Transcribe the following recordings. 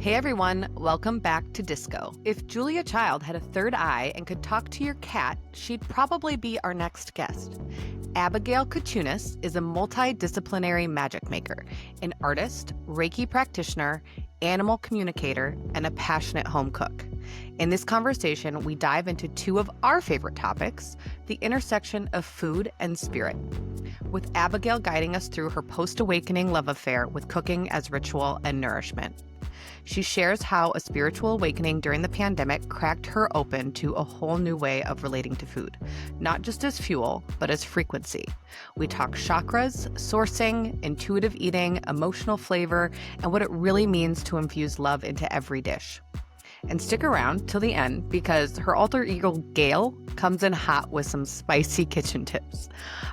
Hey everyone, welcome back to Disco. If Julia Child had a third eye and could talk to your cat, she'd probably be our next guest. Abigail Kochunas is a multidisciplinary magic maker, an artist, Reiki practitioner, animal communicator, and a passionate home cook. In this conversation, we dive into two of our favorite topics, the intersection of food and spirit, with Abigail guiding us through her post-awakening love affair with cooking as ritual and nourishment. She shares how a spiritual awakening during the pandemic cracked her open to a whole new way of relating to food, not just as fuel, but as frequency. We talk chakras, sourcing, intuitive eating, emotional flavor, and what it really means to infuse love into every dish. And stick around till the end because her alter ego, Gail, comes in hot with some spicy kitchen tips.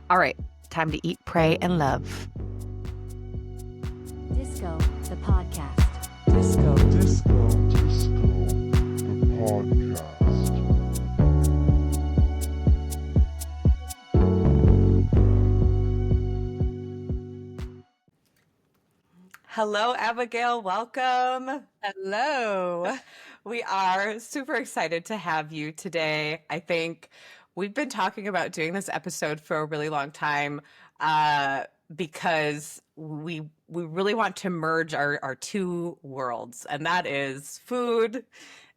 All right, time to eat, pray, and love. Disco, the podcast. Disco, the podcast. Hello, Abigail. Welcome. Hello. We are super excited to have you today. I think we've been talking about doing this episode for a really long time because we really want to merge our two worlds, and that is food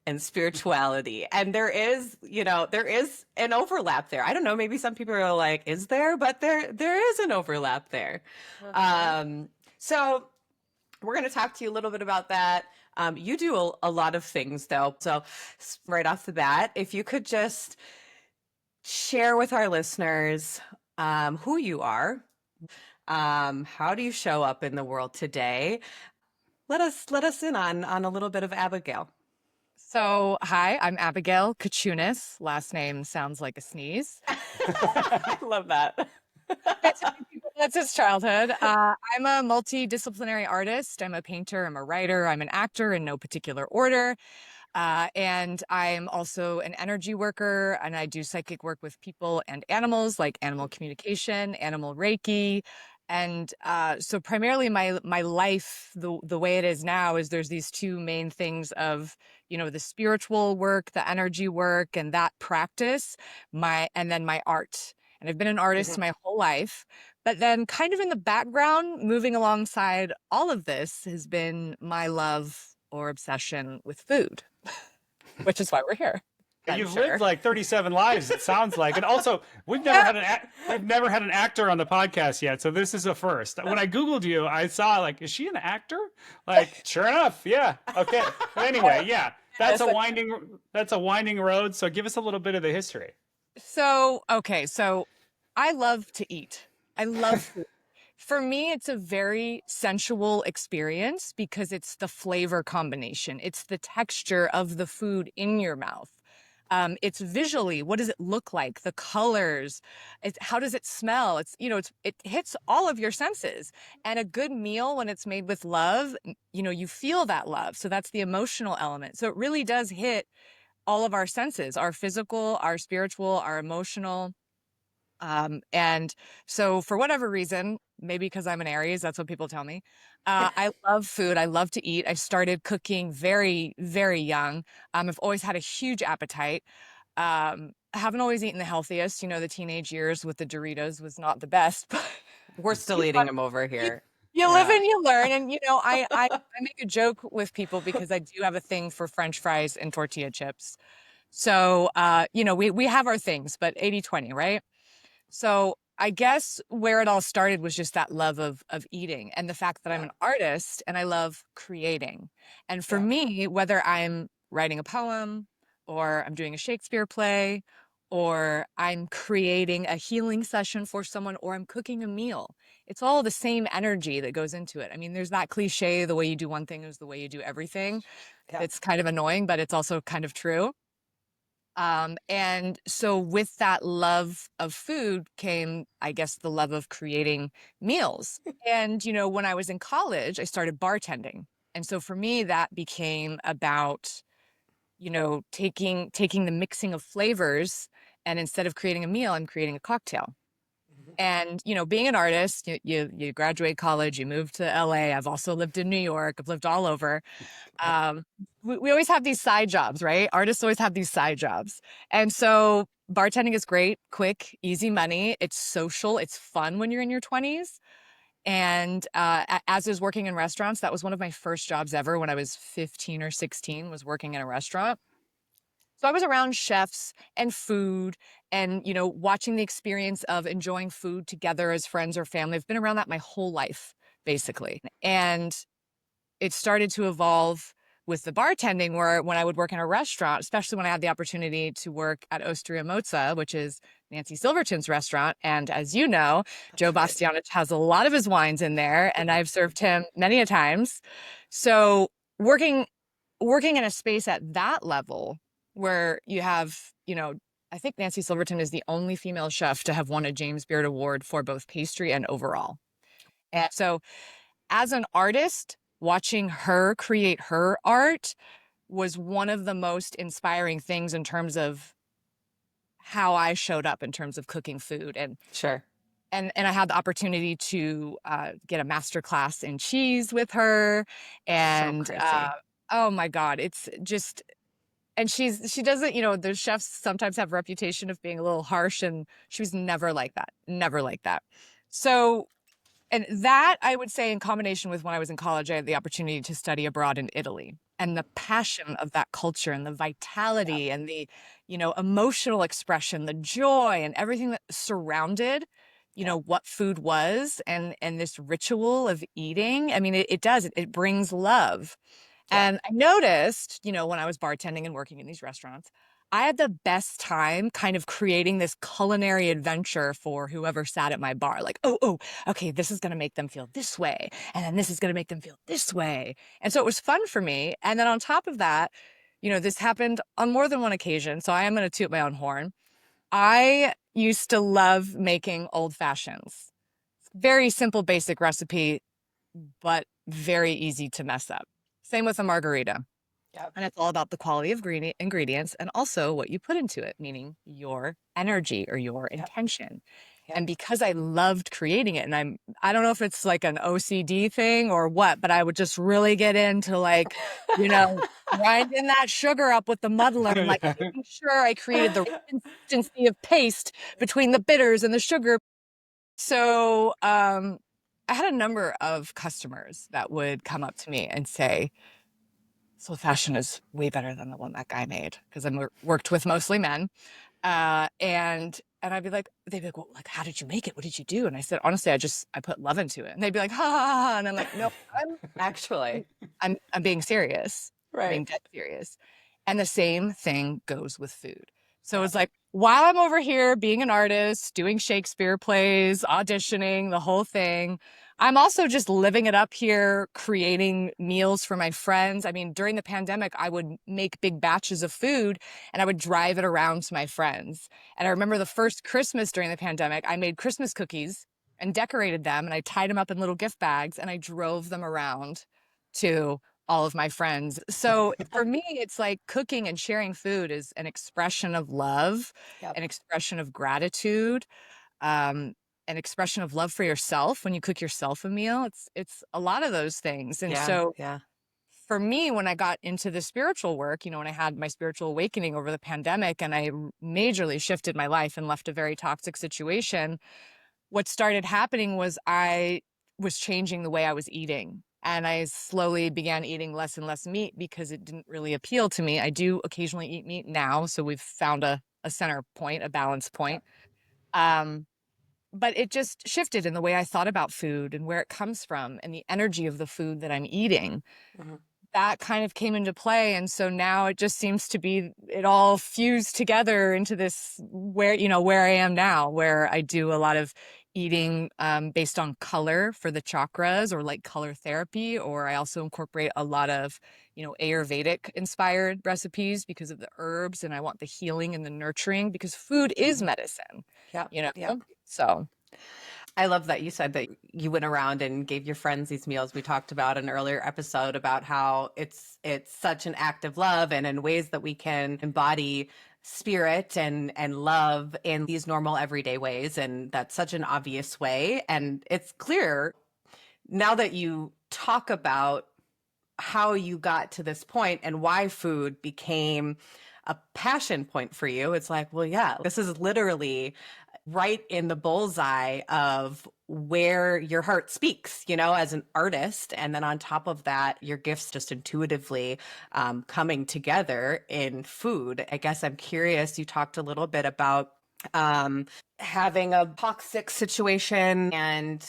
and spirituality. And there is an overlap there. I don't know, maybe some people are like, is there? But there is an overlap there. So we're going to talk to you a little bit about that. You do a lot of things, though. So right off the bat, if you could just share with our listeners who you are, how do you show up in the world today? Let us in on a little bit of Abigail. So, hi, I'm Abigail Kochunas. Last name sounds like a sneeze. I love that. That's his childhood. I'm a multidisciplinary artist. I'm a painter. I'm a writer. I'm an actor in no particular order. And I'm also an energy worker, and I do psychic work with people and animals, like animal communication, animal Reiki. And so primarily my life, the way it is now, is there's these two main things of, the spiritual work, the energy work, and that practice, and then my art. And I've been an artist my whole life. But then kind of in the background, moving alongside all of this, has been my love or obsession with food, which is why we're here. You've lived like 37 lives, it sounds like. And also, we've never had an actor on the podcast yet, so this is a first. When I Googled you, I saw like, is she an actor? Like, sure enough, yeah. Okay. But anyway, yeah. That's a winding road. So give us a little bit of the history. So I love to eat. I love food. For me, it's a very sensual experience because it's the flavor combination. It's the texture of the food in your mouth. It's visually, what does it look like? The colors, how does it smell? It hits all of your senses. And a good meal, when it's made with love, you feel that love. So that's the emotional element. So it really does hit all of our senses, our physical, our spiritual, our emotional. And so for whatever reason, maybe because I'm an Aries, that's what people tell me. I love food. I love to eat. I started cooking very, very young. I've always had a huge appetite. Haven't always eaten the healthiest. The teenage years with the Doritos was not the best, but We're still eating them over here. You live and you learn. And, I make a joke with people because I do have a thing for French fries and tortilla chips. So, we have our things, but 80-20, right? So I guess where it all started was just that love of eating and the fact that I'm an artist and I love creating. And for me, whether I'm writing a poem or I'm doing a Shakespeare play or I'm creating a healing session for someone or I'm cooking a meal, it's all the same energy that goes into it. I mean, there's that cliche, the way you do one thing is the way you do everything. Yeah. It's kind of annoying, but it's also kind of true. And so with that love of food came, I guess, the love of creating meals. And, when I was in college, I started bartending. And so for me, that became about, taking the mixing of flavors. And instead of creating a meal, I'm creating a cocktail. And, you know, being an artist, you graduate college, you move to LA. I've also lived in New York. I've lived all over. We always have these side jobs, right? Artists always have these side jobs. And so bartending is great, quick, easy money. It's social. It's fun when you're in your 20s. And as is working in restaurants, that was one of my first jobs ever when I was 15 or 16, was working in a restaurant. So I was around chefs and food and, you know, watching the experience of enjoying food together as friends or family. I've been around that my whole life, basically. And it started to evolve with the bartending, where when I would work in a restaurant, especially when I had the opportunity to work at Osteria Mozza, which is Nancy Silverton's restaurant. And as you know, Joe Bastianich has a lot of his wines in there, and I've served him many a times. So working in a space at that level where you have, you know, I think Nancy Silverton is the only female chef to have won a James Beard Award for both pastry and overall. And so as an artist, watching her create her art was one of the most inspiring things in terms of how I showed up in terms of cooking food. Sure. And I had the opportunity to get a master class in cheese with her. And So crazy. oh my God, it's just, and she doesn't, you know, the chefs sometimes have a reputation of being a little harsh, and she was never like that, never like that. So, and that, I would say, in combination with when I was in college, I had the opportunity to study abroad in Italy, and the passion of that culture and the vitality and the, you know, emotional expression, the joy and everything that surrounded, you know, what food was, and this ritual of eating. I mean, it does, it brings love. And I noticed, you know, when I was bartending and working in these restaurants, I had the best time kind of creating this culinary adventure for whoever sat at my bar. Like, oh, okay, this is going to make them feel this way. And then this is going to make them feel this way. And so it was fun for me. And then on top of that, you know, this happened on more than one occasion. So I am going to toot my own horn. I used to love making old fashions. Very simple, basic recipe, but very easy to mess up. Same with a margarita. Yep. And it's all about the quality of ingredients and also what you put into it, meaning your energy or your intention. And because I loved creating it, and I don't know if it's like an OCD thing or what, but I would just really get into, like, you know, grinding that sugar up with the muddler and like making sure I created the consistency of paste between the bitters and the sugar. So I had a number of customers that would come up to me and say, "So fashion is way better than the one that guy made," because I worked with mostly men. And I'd be like, they'd be like, "Well, like, how did you make it? What did you do?" And I said, "Honestly, I put love into it." And they'd be like, "Ha ha ha ha." And I'm like, "No, Actually, I'm being serious. I'm being right. dead serious." And the same thing goes with food. So it's like, while I'm over here being an artist, doing Shakespeare plays, auditioning, the whole thing, I'm also just living it up here, creating meals for my friends. I mean, during the pandemic, I would make big batches of food and I would drive it around to my friends. And I remember the first Christmas during the pandemic, I made Christmas cookies and decorated them, and I tied them up in little gift bags and I drove them around to all of my friends. So for me, it's like cooking and sharing food is an expression of love, an expression of gratitude, an expression of love for yourself. When you cook yourself a meal, it's a lot of those things. And so for me, when I got into the spiritual work, you know, when I had my spiritual awakening over the pandemic and I majorly shifted my life and left a very toxic situation, what started happening was I was changing the way I was eating. And I slowly began eating less and less meat because it didn't really appeal to me. I do occasionally eat meat now, so we've found a center point, a balance point. But it just shifted in the way I thought about food and where it comes from and the energy of the food that I'm eating. That kind of came into play. And so now it just seems to be, it all fused together into this where I am now, where I do a lot of eating based on color for the chakras, or like color therapy, or I also incorporate a lot of, you know, Ayurvedic inspired recipes because of the herbs, and I want the healing and the nurturing, because food is medicine, you know? So I love that you said that you went around and gave your friends these meals. We talked about an earlier episode about how it's such an act of love, and in ways that we can embody spirit and love in these normal everyday ways, and that's such an obvious way. And it's clear now that you talk about how you got to this point and why food became a passion point for you. It's like, well, yeah, this is literally right in the bullseye of where your heart speaks, as an artist. And then on top of that, your gifts just intuitively coming together in food. I guess I'm curious, you talked a little bit about having a toxic situation and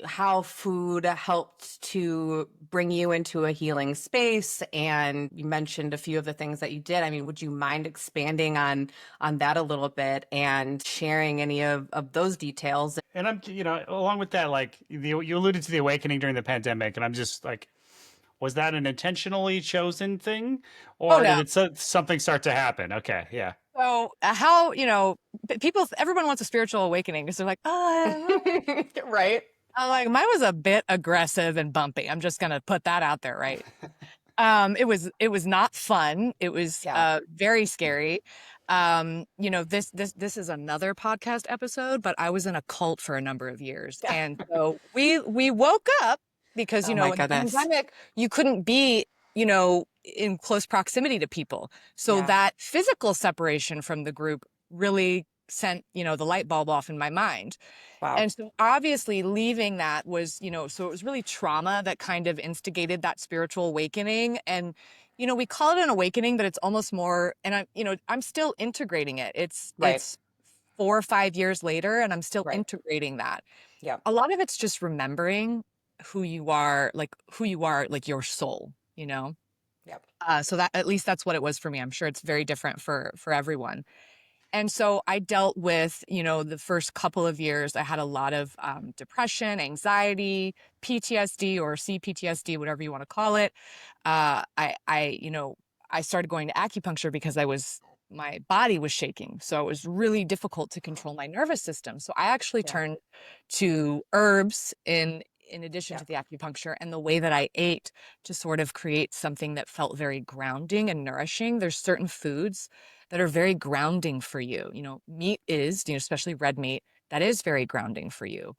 how food helped to bring you into a healing space. And you mentioned a few of the things that you did. I mean, would you mind expanding on that a little bit and sharing any of those details? And I'm, along with that, like you alluded to the awakening during the pandemic, and I'm just like, was that an intentionally chosen thing, Oh, or no. did something start to happen? Okay, yeah. So everyone wants a spiritual awakening because they're like, oh, Right. I'm like, mine was a bit aggressive and bumpy. I'm just gonna put that out there, right? It was not fun. It was very scary. This is another podcast episode, but I was in a cult for a number of years, and so we woke up because Oh my in the goodness. pandemic you couldn't be in close proximity to people, so that physical separation from the group really sent the light bulb off in my mind. Wow. And so obviously leaving that was, so it was really trauma that kind of instigated that spiritual awakening. And, we call it an awakening, but it's almost more, and I'm still integrating it. It's 4 or 5 years later, and I'm still integrating that. Yeah. A lot of it's just remembering who you are, like your soul, Yep. So that, at least that's what it was for me. I'm sure it's very different for everyone. And so I dealt with, the first couple of years, I had a lot of depression, anxiety, PTSD or CPTSD, whatever you want to call it. I started going to acupuncture because my body was shaking. So it was really difficult to control my nervous system. So I actually turned to herbs in addition to the acupuncture, and the way that I ate to sort of create something that felt very grounding and nourishing. There's certain foods that are very grounding for you. Meat is, especially red meat, that is very grounding for you.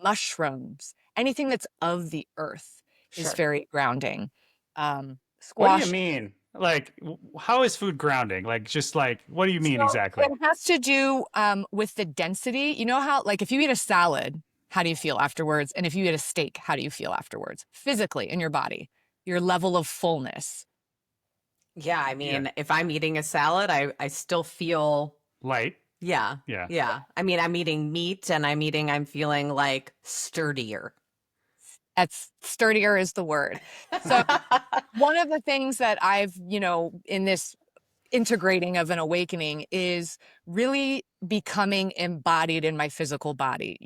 Mushrooms, anything that's of the earth is very grounding. What Squash. do you mean? Like, how is food grounding? Like, just like, what do you mean exactly? It has to do with the density. You know how, like, if you eat a salad, how do you feel afterwards? And if you eat a steak, how do you feel afterwards? Physically in your body, your level of fullness. Yeah, I mean, if I'm eating a salad, I still feel light. Yeah. I mean, I'm feeling like sturdier. That's sturdier is the word. So one of the things that I've, in this integrating of an awakening is really becoming embodied in my physical body.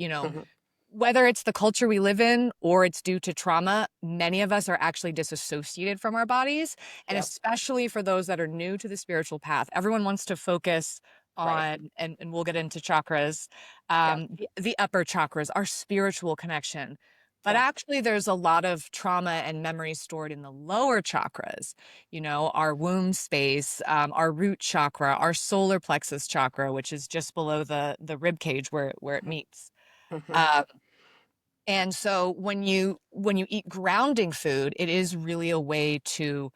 Whether it's the culture we live in or it's due to trauma, many of us are actually disassociated from our bodies. And especially for those that are new to the spiritual path, everyone wants to focus on, and we'll get into chakras, the upper chakras, our spiritual connection. But actually, there's a lot of trauma and memory stored in the lower chakras, our womb space, our root chakra, our solar plexus chakra, which is just below the rib cage where it meets. And so when you eat grounding food, it is really a way to,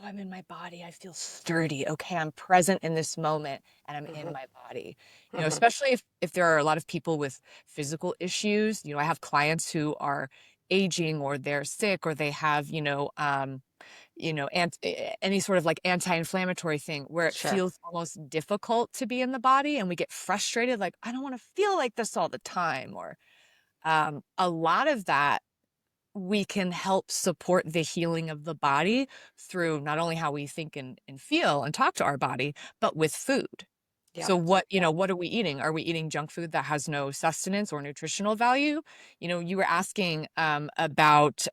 I'm in my body. I feel sturdy. Okay, I'm present in this moment and I'm in my body. Especially if there are a lot of people with physical issues. I have clients who are aging or they're sick or they have, any sort of like anti-inflammatory thing where it feels almost difficult to be in the body, and we get frustrated, like, I don't want to feel like this all the time, or a lot of that we can help support the healing of the body through not only how we think and feel and talk to our body, but with food. So what are we eating? Are we eating junk food that has no sustenance or nutritional value? You were asking about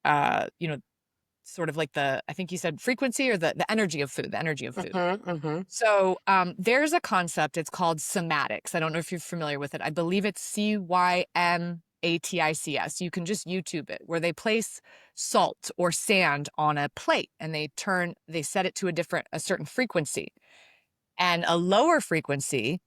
sort of like I think you said frequency or the energy of food, So there's a concept, it's called somatics. I don't know if you're familiar with it. I believe it's CYMATICS. You can just YouTube it, where they place salt or sand on a plate and they set it to a certain frequency. And a lower frequency,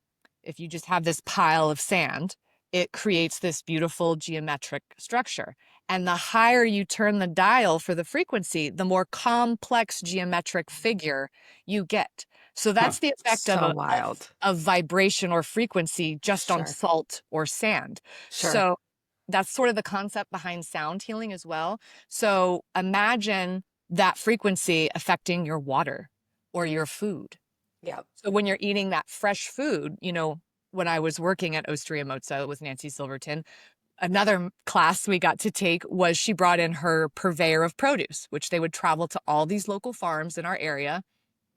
if you just have this pile of sand, it creates this beautiful geometric structure. And the higher you turn the dial for the frequency, the more complex geometric figure you get. So that's the effect So of wild. of vibration or frequency just on Sure. salt or sand. Sure. So that's sort of the concept behind sound healing as well. So imagine that frequency affecting your water or your food. Yeah. So when you're eating that fresh food, when I was working at Osteria Mozza with Nancy Silverton, another class we got to take was she brought in her purveyor of produce, which they would travel to all these local farms in our area,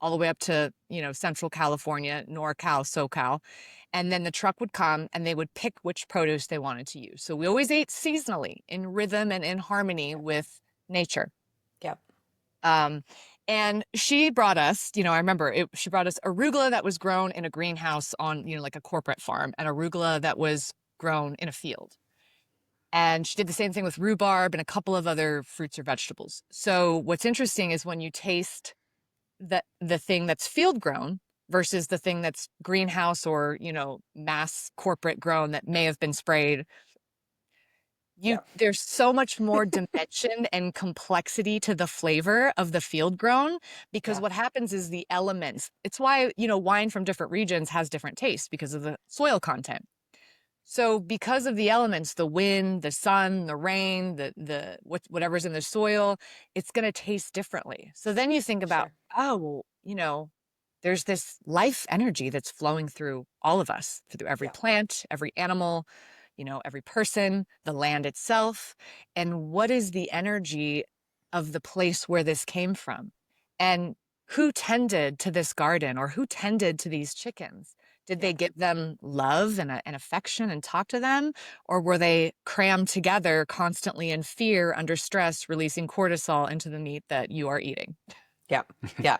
all the way up to, Central California, NorCal, SoCal. And then the truck would come and they would pick which produce they wanted to use. So we always ate seasonally in rhythm and in harmony with nature. Yep. And she brought us, I remember she brought us arugula that was grown in a greenhouse on, like a corporate farm, and arugula that was grown in a field. And she did the same thing with rhubarb and a couple of other fruits or vegetables. So what's interesting is when you taste the thing that's field grown versus the thing that's greenhouse or, mass corporate grown that may have been sprayed, there's so much more dimension and complexity to the flavor of the field grown, because what happens is the elements. It's why, wine from different regions has different tastes because of the soil content. So because of the elements, the wind, the sun, the rain, whatever's in the soil, it's going to taste differently. So then you think about, there's this life energy that's flowing through all of us, through every plant, every animal, every person, the land itself. And what is the energy of the place where this came from? And who tended to this garden, or who tended to these chickens? Did they give them love and affection and talk to them? Or were they crammed together constantly in fear, under stress, releasing cortisol into the meat that you are eating? Yeah. Yeah.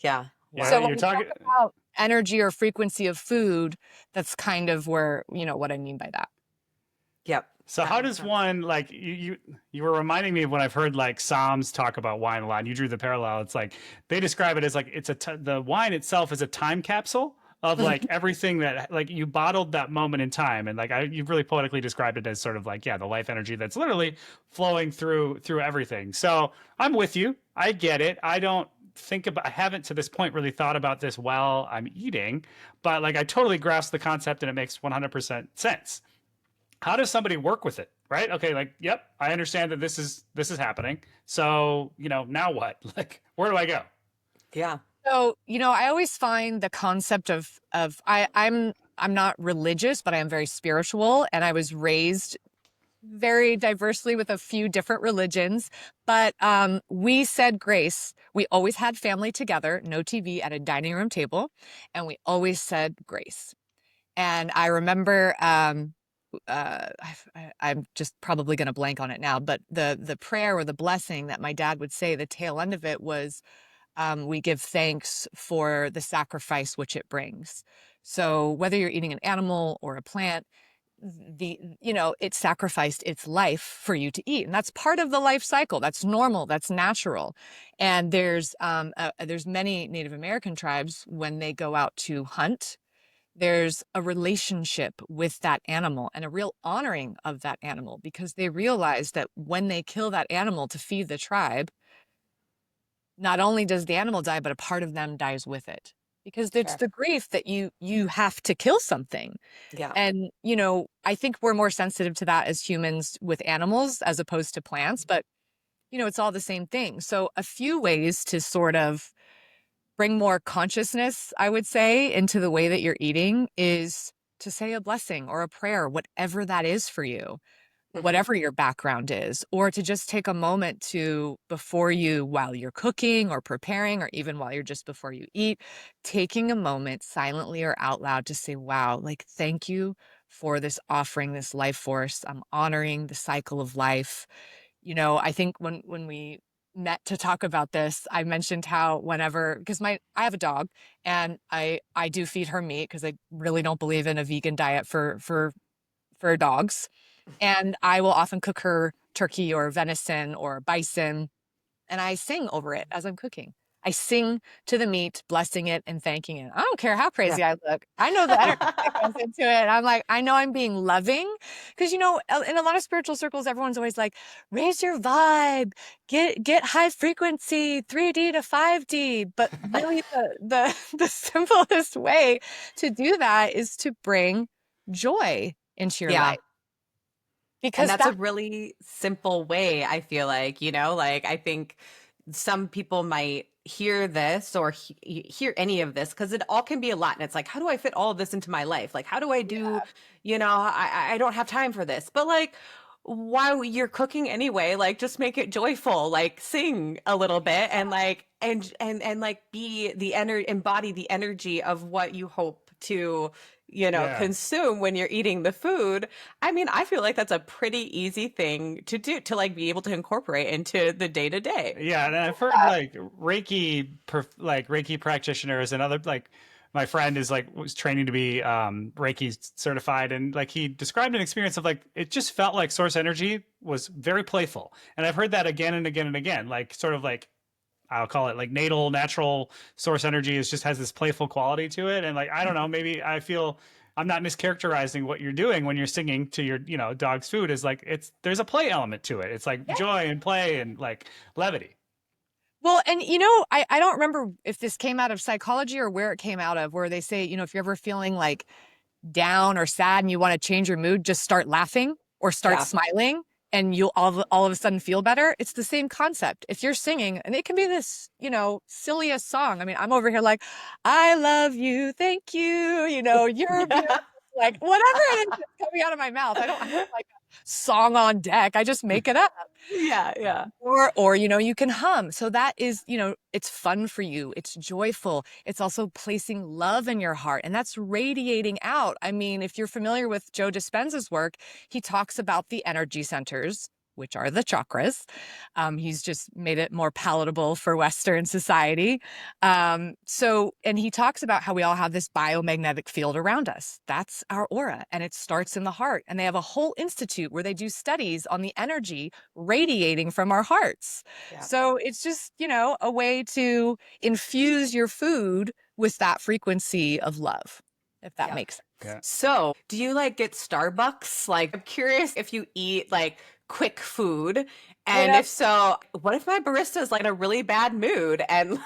Yeah. Yeah, So when you're we talking talk about energy or frequency of food, that's kind of where, what I mean by that. Yep. So how does one, like, you were reminding me of when I've heard like Psalms talk about wine a lot, and you drew the parallel. It's like they describe it as like the wine itself is a time capsule of like everything that, like, you bottled that moment in time, and like you've really poetically described it as sort of like, the life energy that's literally flowing through everything. So I'm with you. I get it. I haven't to this point really thought about this while I'm eating, but like I totally grasp the concept and it makes 100% sense. How does somebody work with it? Right? Okay, like, yep, I understand that this is happening. So, now what? Like, where do I go? Yeah. So, I always find the concept of I'm not religious, but I am very spiritual, and I was raised very diversely with a few different religions. But we said grace. We always had family together, no TV, at a dining room table, and we always said grace. And I remember I'm just probably going to blank on it now, but the prayer or the blessing that my dad would say, the tail end of it was, we give thanks for the sacrifice which it brings. So whether you're eating an animal or a plant, it sacrificed its life for you to eat. And that's part of the life cycle. That's normal. That's natural. And there's many Native American tribes, when they go out to hunt, there's a relationship with that animal and a real honoring of that animal, because they realize that when they kill that animal to feed the tribe, not only does the animal die, but a part of them dies with it, because it's the grief that you have to kill something. Yeah. And, I think we're more sensitive to that as humans with animals as opposed to plants, but, it's all the same thing. So a few ways to sort of bring more consciousness, I would say, into the way that you're eating is to say a blessing or a prayer, whatever that is for you, whatever your background is, or to just take a moment to, while you're cooking or preparing, or even while you're just before you eat, taking a moment silently or out loud to say, wow, like, thank you for this offering, this life force. I'm honoring the cycle of life. I think when we met to talk about this, I mentioned how because I have a dog, and I do feed her meat because I really don't believe in a vegan diet for dogs. And I will often cook her turkey or venison or bison, and I sing over it as I'm cooking. I sing to the meat, blessing it and thanking it. I don't care how crazy I look. I know the energy that goes into it. I'm like, I know I'm being loving. Because, in a lot of spiritual circles, everyone's always like, raise your vibe, get high frequency, 3D to 5D. But really the simplest way to do that is to bring joy into your life. Because and that's a really simple way, I feel like, like I think some people might hear this or hear any of this because it all can be a lot. And it's like, how do I fit all of this into my life? Like, how do I do, I don't have time for this. But like, while you're cooking anyway, like just make it joyful, like sing a little bit and like, and like be embody the energy of what you hope to consume when you're eating the food. I mean, I feel like that's a pretty easy thing to do, to like be able to incorporate into the day to day. Yeah, and I've heard like Reiki practitioners and other like my friend was training to be Reiki certified, and like he described an experience of like it just felt like source energy was very playful, and I've heard that again and again and again, like sort of like I'll call it like natural source energy just has this playful quality to it. And like, I don't know, maybe I feel I'm not mischaracterizing what you're doing when you're singing to your, dog's food is like, there's a play element to it. It's like joy and play and like levity. Well, and I don't remember if this came out of psychology or where it came out of, where they say, if you're ever feeling like down or sad and you want to change your mood, just start laughing or start smiling. And you'll all of a sudden feel better. It's the same concept. If you're singing, and it can be this, silliest song. I mean, I'm over here like, I love you, thank you, you're beautiful. Like whatever it is that's coming out of my mouth. I don't have like a song on deck. I just make it up. Yeah. Or you can hum. So that is, it's fun for you. It's joyful. It's also placing love in your heart, and that's radiating out. I mean, if you're familiar with Joe Dispenza's work, he talks about the energy centers, which are the chakras. He's just made it more palatable for Western society. And he talks about how we all have this biomagnetic field around us. That's our aura, and it starts in the heart. And they have a whole institute where they do studies on the energy radiating from our hearts. Yeah. So it's just, a way to infuse your food with that frequency of love, if that makes sense. Yeah. So do you like get Starbucks? Like, I'm curious if you eat like quick food, and if so, what if my barista is like in a really bad mood and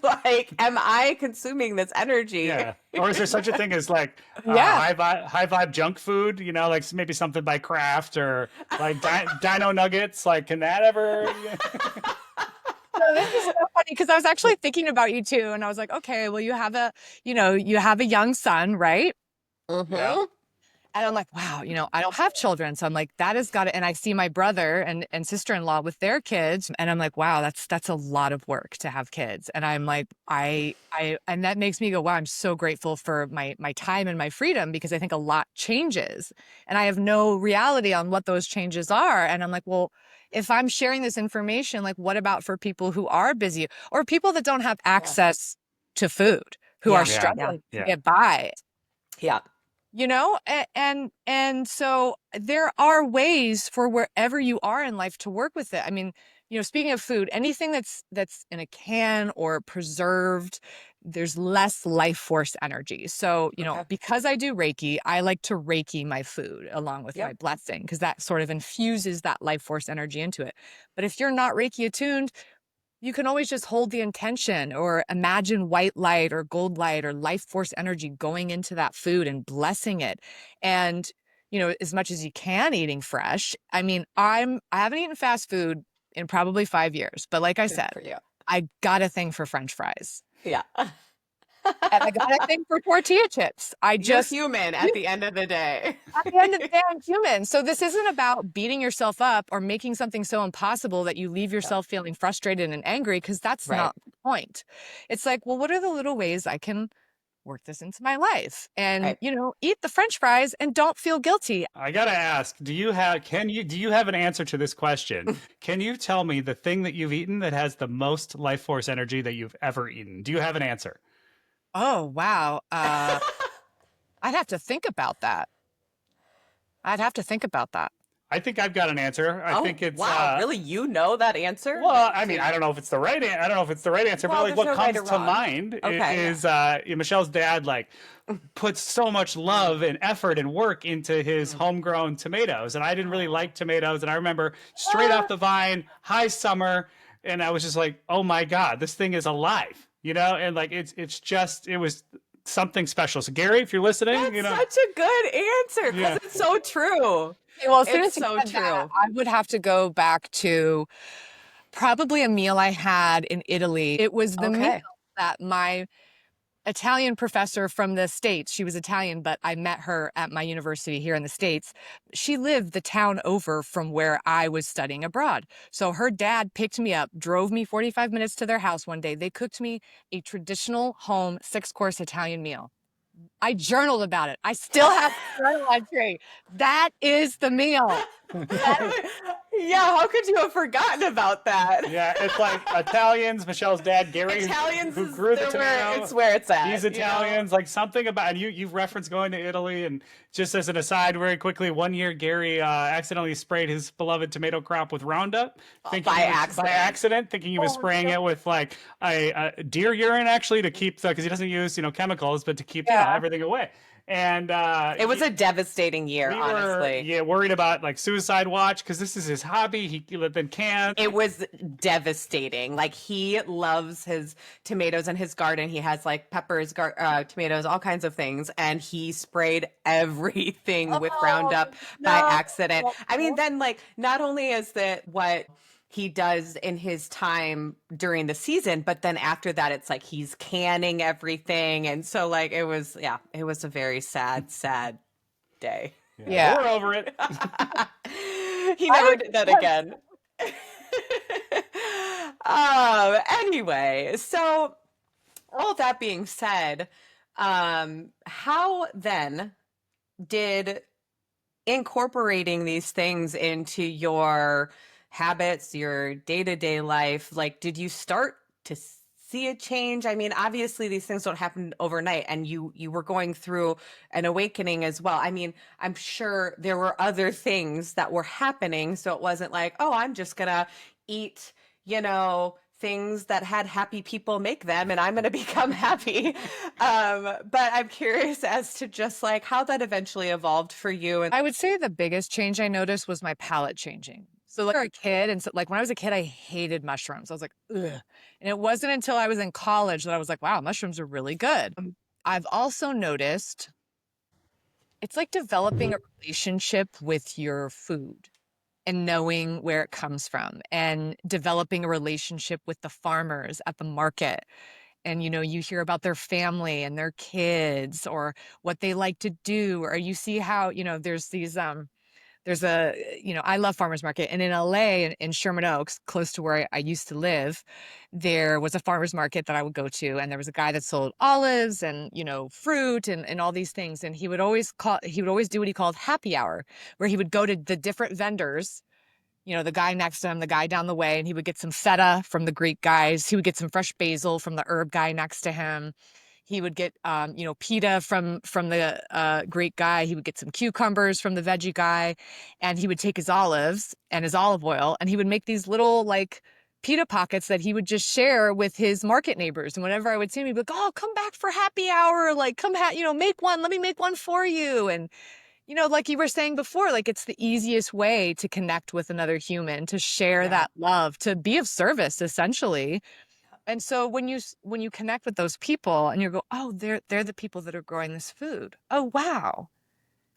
like, am I consuming this energy? Yeah. Or is there such a thing as like high vibe junk food? Like maybe something by Kraft or like Dino Nuggets. Like, can that ever? So this is so funny because I was actually thinking about you too, and I was like, okay, well, you have a young son, right? Mm-hmm. Yeah. And I'm like, wow, I don't have children. So I'm like, that has got to, and I see my brother and sister-in-law with their kids. And I'm like, wow, that's a lot of work to have kids. And I'm like, and that makes me go, wow, I'm so grateful for my time and my freedom, because I think a lot changes and I have no reality on what those changes are. And I'm like, well, if I'm sharing this information, like what about for people who are busy or people that don't have access to food, who are struggling to get by? Yeah. And so there are ways for wherever you are in life to work with it. I mean, speaking of food, anything that's in a can or preserved, there's less life force energy. So, because I do Reiki, I like to Reiki my food along with my blessing, because that sort of infuses that life force energy into it. But if you're not Reiki attuned, you can always just hold the intention or imagine white light or gold light or life force energy going into that food and blessing it. And, as much as you can, eating fresh. I mean, I haven't eaten fast food in probably 5 years, but like I said, I got a thing for French fries. Yeah. And I got a thing for tortilla chips. You're human at the end of the day. At the end of the day, I'm human. So this isn't about beating yourself up or making something so impossible that you leave yourself feeling frustrated and angry, because that's not the point. It's like, well, what are the little ways I can work this into my life? And, eat the French fries and don't feel guilty. I got to ask, do you have an answer to this question? Can you tell me the thing that you've eaten that has the most life force energy that you've ever eaten? Do you have an answer? Oh, wow. I'd have to think about that. I think I've got an answer. I think it's wow, really? You know that answer? well, I mean, I don't know if it's the right I don't know if it's the right answer, Well, but like there's what no right comes or to wrong. mind Okay. is Michelle's dad like puts so much love and effort and work into his homegrown tomatoes, and I didn't really like tomatoes, and I remember straight off the vine, high summer, and I was just like, oh my god, this thing is alive, you know, and like it's just it was something special. So Gary, if you're listening, That's you know, such a good answer because Yeah. it's so true. Okay, well, as soon It's as you so said that, true. I would have to go back to probably a meal I had in Italy. It was the meal Okay. that my Italian professor from the States, she was Italian, but I met her at my university here in the States. She lived the town over from where I was studying abroad. So her dad picked me up, drove me 45 minutes to their house one day. They cooked me a traditional home 6-course Italian meal. I journaled about it. I still have the journal entry. That is the meal. Yeah, how could you have forgotten about that? Yeah, it's like Italians, Michelle's dad, Gary, Italians who is grew the where tomato. it's at. These you know? Italians, like something about, and you've referenced going to Italy, and just as an aside, very quickly, one year Gary accidentally sprayed his beloved tomato crop with Roundup, thinking by he was, accident. by accident, thinking he was spraying it with like a deer urine actually to keep because he doesn't use chemicals, but to keep everything away. And It was a devastating year, we honestly. were worried about like suicide watch because this is his hobby. He lived in cans. It was devastating. Like he loves his tomatoes in his garden. He has like peppers, tomatoes, all kinds of things, and he sprayed everything with Roundup by accident. I mean, then like not only is that what he does in his time during the season, but then after that, it's like he's canning everything, and so like it was a very sad day. Yeah. We're over it. He never did that again. Anyway, so all that being said, how then did incorporating these things into your habits, your day-to-day life, like did you start to see a change? I mean, obviously these things don't happen overnight, and you were going through an awakening as well. I mean, I'm sure there were other things that were happening, so it wasn't like, oh, I'm just gonna eat, things that had happy people make them and I'm going to become happy. But I'm curious as to just like how that eventually evolved for you. And I would say the biggest change I noticed was my palate changing. So like a kid, and so like when I was a kid, I hated mushrooms. I was like, ugh. And it wasn't until I was in college that I was like, wow, mushrooms are really good. I've also noticed it's like developing a relationship with your food and knowing where it comes from and developing a relationship with the farmers at the market. And, you hear about their family and their kids or what they like to do, or you see how, there's these, I love farmers market. And in LA, in Sherman Oaks, close to where I used to live, there was a farmers market that I would go to. And there was a guy that sold olives and, fruit and all these things. And he would always do what he called happy hour, where he would go to the different vendors, the guy next to him, the guy down the way, and he would get some feta from the Greek guys. He would get some fresh basil from the herb guy next to him. He would get, pita from the Greek guy. He would get some cucumbers from the veggie guy, and he would take his olives and his olive oil, and he would make these little like pita pockets that he would just share with his market neighbors. And whenever I would see him, he'd be like, "Oh, come back for happy hour! Like, come make one. Let me make one for you." And like you were saying before, like it's the easiest way to connect with another human, to share that love, to be of service, essentially. And so when you connect with those people and you go, oh, they're the people that are growing this food. Oh, wow.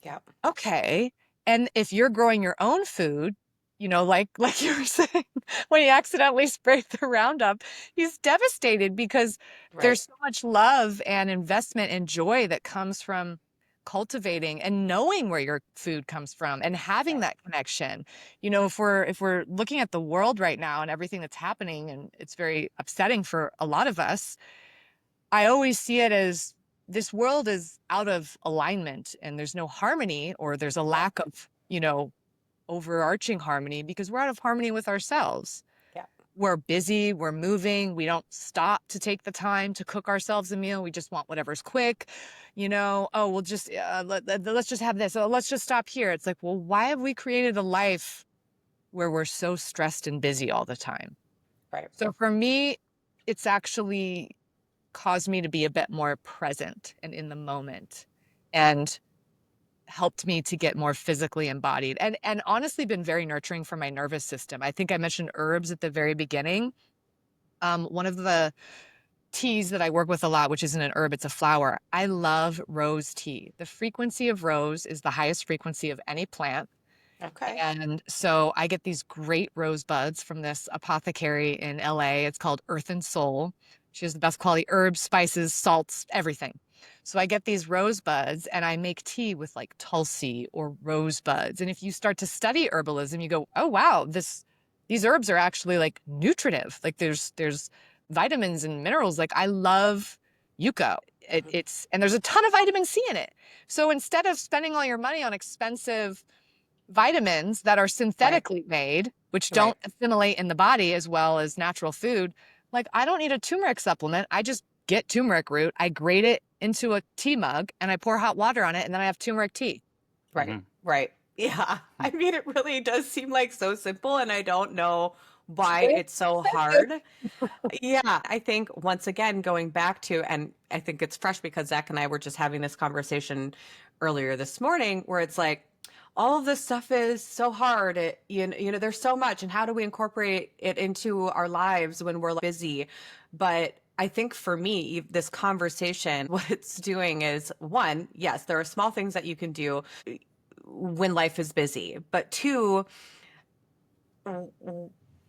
yeah, Okay. And if you're growing your own food, like you were saying, when he accidentally sprayed the Roundup, he's devastated because there's so much love and investment and joy that comes from cultivating and knowing where your food comes from and having that connection. If we're looking at the world right now and everything that's happening, and it's very upsetting for a lot of us, I always see it as this world is out of alignment and there's no harmony, or there's a lack of, overarching harmony because we're out of harmony with ourselves. Yeah. we're busy, we're moving, we don't stop to take the time to cook ourselves a meal. We just want whatever's quick, oh, we'll just, let's just have this. Oh, let's just stop here. It's like, well, why have we created a life where we're so stressed and busy all the time? Right. So for me, it's actually caused me to be a bit more present and in the moment, and helped me to get more physically embodied, and honestly been very nurturing for my nervous system. I think I mentioned herbs at the very beginning. One of the teas that I work with a lot, which isn't an herb, it's a flower. I love rose tea. The frequency of rose is the highest frequency of any plant. Okay. And so I get these great rose buds from this apothecary in LA. It's called Earth and Soul. She has the best quality herbs, spices, salts, everything. So I get these rose buds and I make tea with like tulsi or rose buds. And if you start to study herbalism, you go, oh wow, these herbs are actually like nutritive. Like there's vitamins and minerals. Like I love yucca. And there's a ton of vitamin C in it. So instead of spending all your money on expensive vitamins that are synthetically made, which don't assimilate in the body as well as natural food, like I don't need a turmeric supplement. I just get turmeric root, I grate it into a tea mug, and I pour hot water on it, and then I have turmeric tea. Right. Right. Yeah. I mean, it really does seem like so simple, and I don't know why it's so hard. Yeah. I think once again, going back to, and I think it's fresh because Zach and I were just having this conversation earlier this morning where it's like, all of this stuff is so hard. There's so much, and how do we incorporate it into our lives when we're busy? But I think for me, this conversation, what it's doing is, one, yes, there are small things that you can do when life is busy, but two,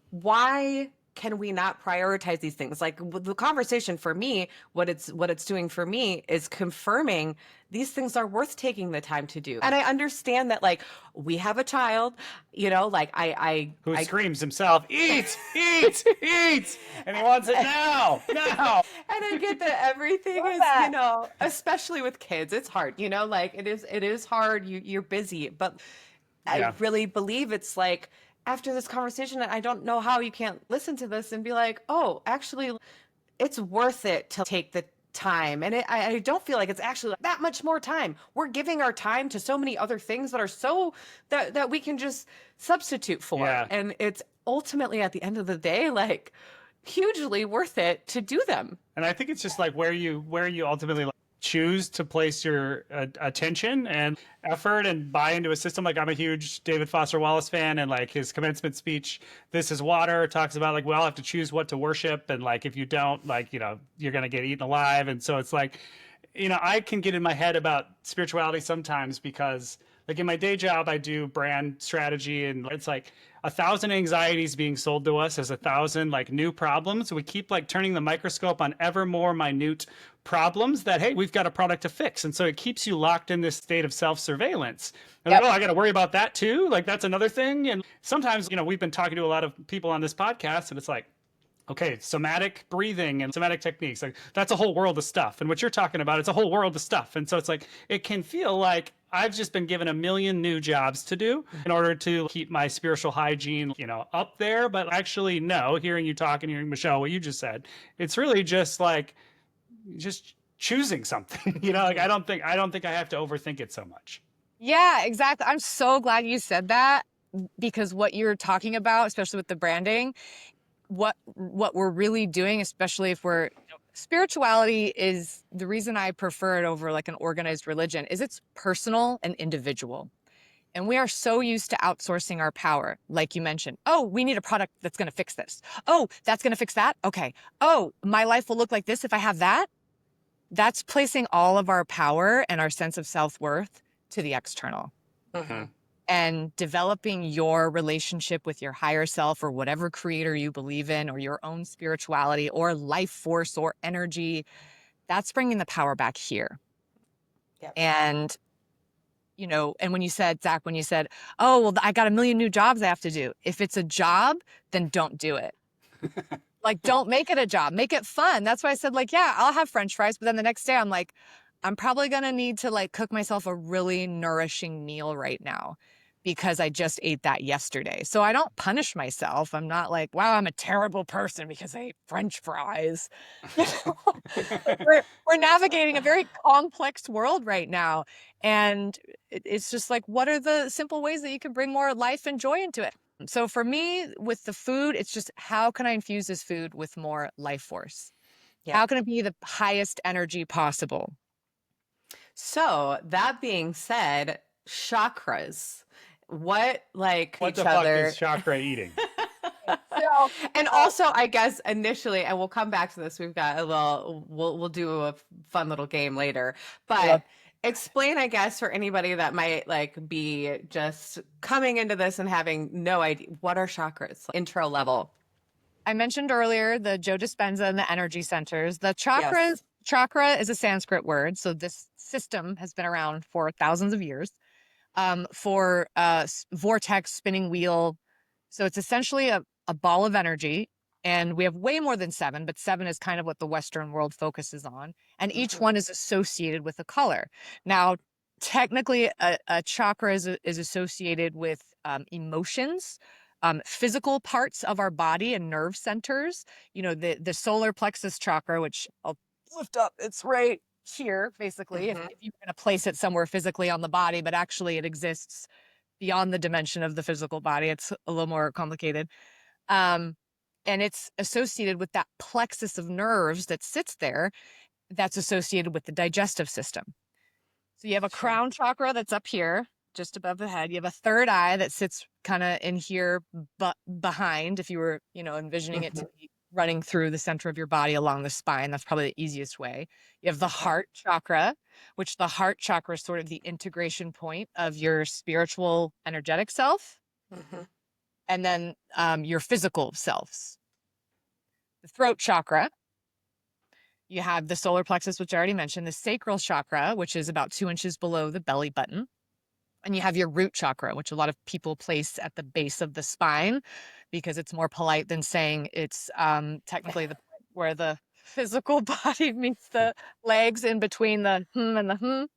why can we not prioritize these things? Like the conversation for me, what it's doing for me is confirming these things are worth taking the time to do. And I understand that, like, we have a child, like who screams himself, eat, eat, eat, and he wants it now. And I get that everything is, especially with kids, it's hard, like it is hard. You're busy, but I really believe it's like, after this conversation, I don't know how you can't listen to this and be like, oh, actually, it's worth it to take the time. And I don't feel like it's actually that much more time. We're giving our time to so many other things that are that we can just substitute for. Yeah. And it's ultimately, at the end of the day, like hugely worth it to do them. And I think it's just like where you ultimately choose to place your attention and effort and buy into a system. Like I'm a huge David Foster Wallace fan, and like his commencement speech, "This is Water," talks about like we all have to choose what to worship, and like if you don't, like you're gonna get eaten alive. And so it's like, I can get in my head about spirituality sometimes because like in my day job I do brand strategy, and it's like 1,000 anxieties being sold to us as 1,000 like new problems. We keep like turning the microscope on ever more minute problems that, hey, we've got a product to fix. And so it keeps you locked in this state of self-surveillance. And like, oh, I got to worry about that too. Like that's another thing. And sometimes, we've been talking to a lot of people on this podcast, and it's like, okay, somatic breathing and somatic techniques, like that's a whole world of stuff. And what you're talking about, it's a whole world of stuff. And so it's like, it can feel like I've just been given a million new jobs to do in order to keep my spiritual hygiene, up there. But actually, no, hearing you talk and hearing Michelle, what you just said, it's really just like, just choosing something, like I don't think I have to overthink it so much. Yeah, exactly. I'm so glad you said that, because what you're talking about, especially with the branding, what we're really doing, especially if we're spirituality, is the reason I prefer it over like an organized religion, is it's personal and individual. And we are so used to outsourcing our power. Like you mentioned, oh, we need a product that's going to fix this. Oh, that's going to fix that. Okay. Oh, my life will look like this if I have that. That's placing all of our power and our sense of self-worth to the external. Mm-hmm. And developing your relationship with your higher self, or whatever creator you believe in, or your own spirituality or life force or energy, that's bringing the power back here. Yep. And, and when you said, Zach, oh, well, I got a million new jobs I have to do. If it's a job, then don't do it. Like, don't make it a job. Make it fun. That's why I said, like, yeah, I'll have French fries. But then the next day I'm like, I'm probably going to need to like cook myself a really nourishing meal right now. because I just ate that yesterday. So I don't punish myself. I'm not like, wow, I'm a terrible person because I ate French fries. You know? We're navigating a very complex world right now. And it's just like, what are the simple ways that you can bring more life and joy into it? So for me, with the food, it's just how can I infuse this food with more life force? Yeah. How can it be the highest energy possible? So that being said, chakras, what like What each the fuck other is chakra eating? So, and also I guess initially, and we'll come back to this, we've got a little we'll do a fun little game later, love- but explain, I guess, for anybody that might like be just coming into this and having no idea, what are chakras, intro level? I mentioned earlier the Joe Dispenza and the energy centers. The Yes. chakra is a Sanskrit word. So this system has been around for thousands of years. For vortex spinning wheel. So it's essentially a ball of energy. And we have way more than seven, but seven is kind of what the Western world focuses on. And each one is associated with a color. Now, technically, a chakra is associated with emotions, physical parts of our body and nerve centers. You know, the solar plexus chakra, which I'll lift up, it's right here, basically, if you're going to place it somewhere physically on the body, but actually it exists beyond the dimension of the physical body. It's a little more complicated. And it's associated with that plexus of nerves that sits there that's associated with the digestive system. So you have a crown chakra that's up here, just above the head. You have a third eye that sits kind of in here, but behind, if you were, envisioning it to be running through the center of your body along the spine. That's probably the easiest way. You have the heart chakra, which the heart chakra is sort of the integration point of your spiritual, energetic self, and then your physical selves. The throat chakra, you have the solar plexus, which I already mentioned, the sacral chakra, which is about 2 inches below the belly button. And you have your root chakra, which a lot of people place at the base of the spine because it's more polite than saying it's technically the point where the physical body meets the legs, in between the and the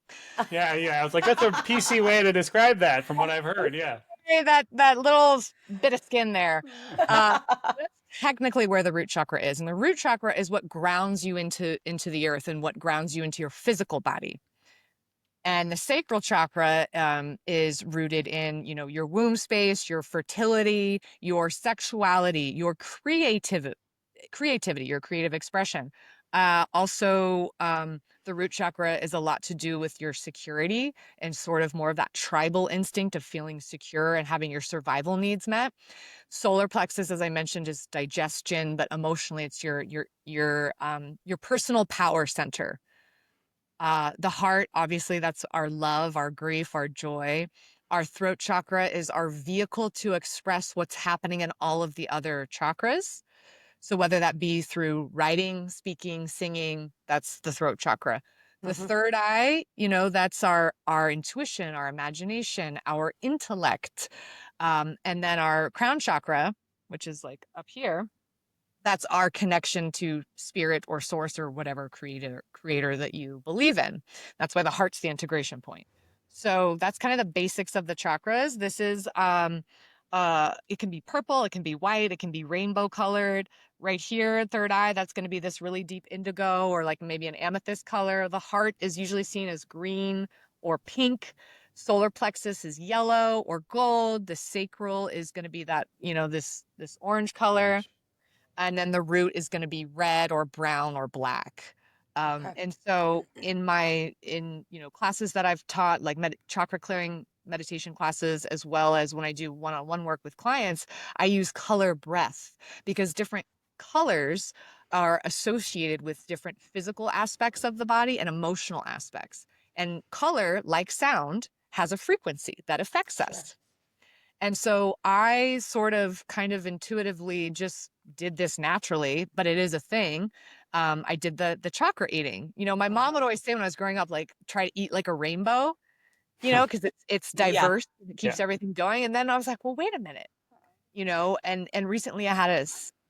Yeah, I was like, that's a PC way to describe that from what I've heard. Yeah. Hey, that little bit of skin there. That's technically where the root chakra is. And the root chakra is what grounds you into the earth and what grounds you into your physical body. And the sacral chakra is rooted in, your womb space, your fertility, your sexuality, your creativity, your creative expression. Also, the root chakra is a lot to do with your security and sort of more of that tribal instinct of feeling secure and having your survival needs met. Solar plexus, as I mentioned, is digestion, but emotionally, it's your personal power center. The heart, obviously, that's our love, our grief, our joy. Our throat chakra is our vehicle to express what's happening in all of the other chakras. So whether that be through writing, speaking, singing, that's the throat chakra. The third eye, that's our intuition, our imagination, our intellect. And then our crown chakra, which is like up here, that's our connection to spirit or source or whatever creator that you believe in. That's why the heart's the integration point. So that's kind of the basics of the chakras. This is it can be purple, it can be white, it can be rainbow colored. Right here, third eye, that's going to be this really deep indigo or like maybe an amethyst color. The heart is usually seen as green or pink. Solar plexus is yellow or gold. The sacral is going to be that, this orange color. And then the root is going to be red or brown or black. And so in classes that I've taught, like chakra clearing meditation classes, as well as when I do one-on-one work with clients, I use color breath because different colors are associated with different physical aspects of the body and emotional aspects. And color, like sound, has a frequency that affects us. And so I sort of kind of intuitively just did this naturally, but it is a thing. I did the chakra eating. My mom would always say when I was growing up, like, try to eat like a rainbow, because it's diverse, it keeps everything going. And then I was like, well, wait a minute, and recently I had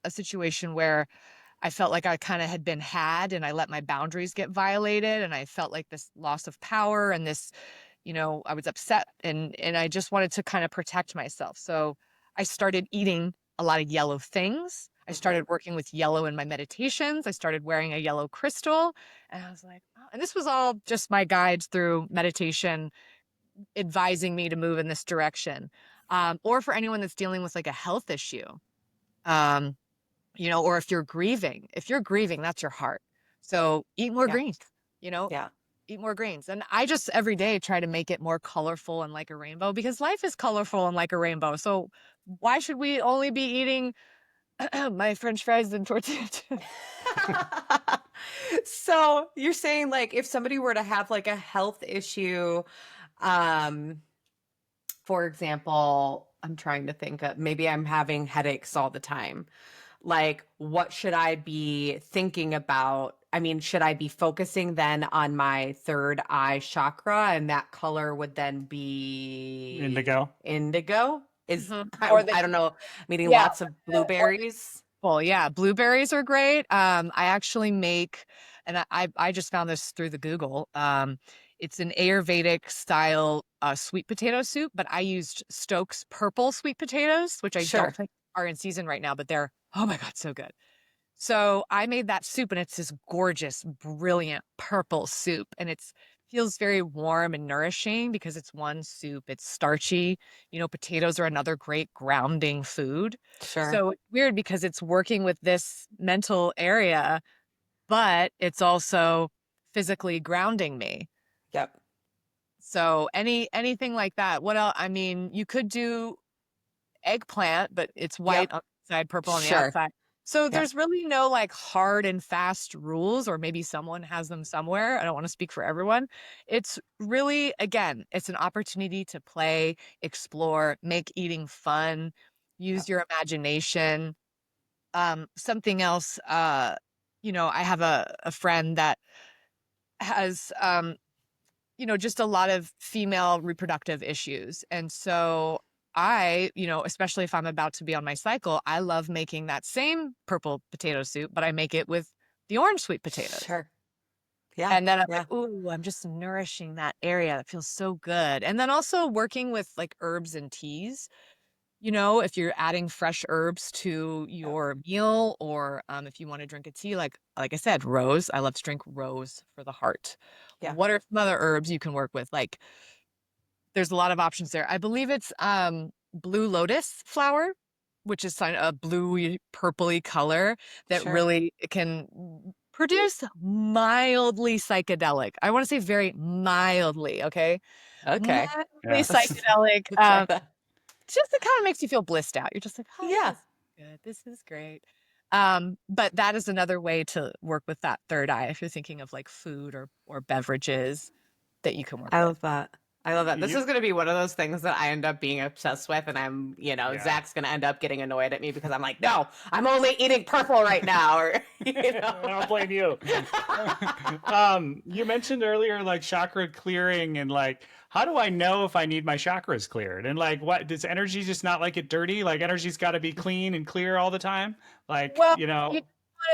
a situation where I felt like I kind of had been had and I let my boundaries get violated. And I felt like this loss of power and this, I was upset and I just wanted to kind of protect myself. So I started eating a lot of yellow things. I started working with yellow in my meditations. I started wearing a yellow crystal. And I was like, oh, and this was all just my guides through meditation advising me to move in this direction. Or for anyone that's dealing with like a health issue, um, or if you're grieving, that's your heart. So eat more Yeah. greens, you know, Yeah. eat more greens. And I just every day try to make it more colorful and like a rainbow, because life is colorful and like a rainbow. So why should we only be eating my French fries and tortilla chips? So you're saying like if somebody were to have like a health issue, um, for example, I'm trying to think of maybe I'm having headaches all the time. Like, what should I be thinking about? I mean, should I be focusing then on my third eye chakra, and that color would then be Indigo. Indigo? Is Or the I don't know, I'm eating yeah, lots of blueberries. well, yeah, blueberries are great. I actually make, and I just found this through the Google. It's an Ayurvedic style sweet potato soup, but I used Stokes purple sweet potatoes, which I Sure. don't think are in season right now, but they're, oh my God, so good. So I made that soup, and it's this gorgeous, brilliant purple soup, and it feels very warm and nourishing because it's one soup. It's starchy. Potatoes are another great grounding food. Sure. So it's weird because it's working with this mental area, but it's also physically grounding me. Yep. So anything like that. What else? I mean, you could do eggplant, but it's white Yep. on the inside, purple on the Sure. outside. So Yeah. there's really no like hard and fast rules, or maybe someone has them somewhere. I don't want to speak for everyone. It's really, again, it's an opportunity to play, explore, make eating fun, use your imagination. Something else, I have a friend that has, just a lot of female reproductive issues. And so especially if I'm about to be on my cycle, I love making that same purple potato soup, but I make it with the orange sweet potatoes. Sure. Yeah. And then I'm Yeah. like, ooh, I'm just nourishing that area. That feels so good. And then also working with like herbs and teas. If you're adding fresh herbs to your meal, or if you want to drink a tea, like I said, rose. I love to drink rose for the heart. Yeah. What are some other herbs you can work with? Like, there's a lot of options there. I believe it's blue lotus flower, which is a bluey, purpley color that Sure. really can produce mildly psychedelic. I want to say very mildly, okay? Okay. Mildly Yeah. psychedelic. Try that. Just it kind of makes you feel blissed out. You're just like, oh, Yeah. this is good. This is great. But that is another way to work with that third eye if you're thinking of like food or beverages that you can work I with. love that. I love that. This You- is going to be one of those things that I end up being obsessed with, and I'm, Yeah. Zach's going to end up getting annoyed at me because I'm like, no, I'm only eating purple right now, or I'll blame you. You mentioned earlier like chakra clearing, and like, how do I know if I need my chakras cleared? And like, what does energy just not like it dirty? Like energy's got to be clean and clear all the time. Like, Well,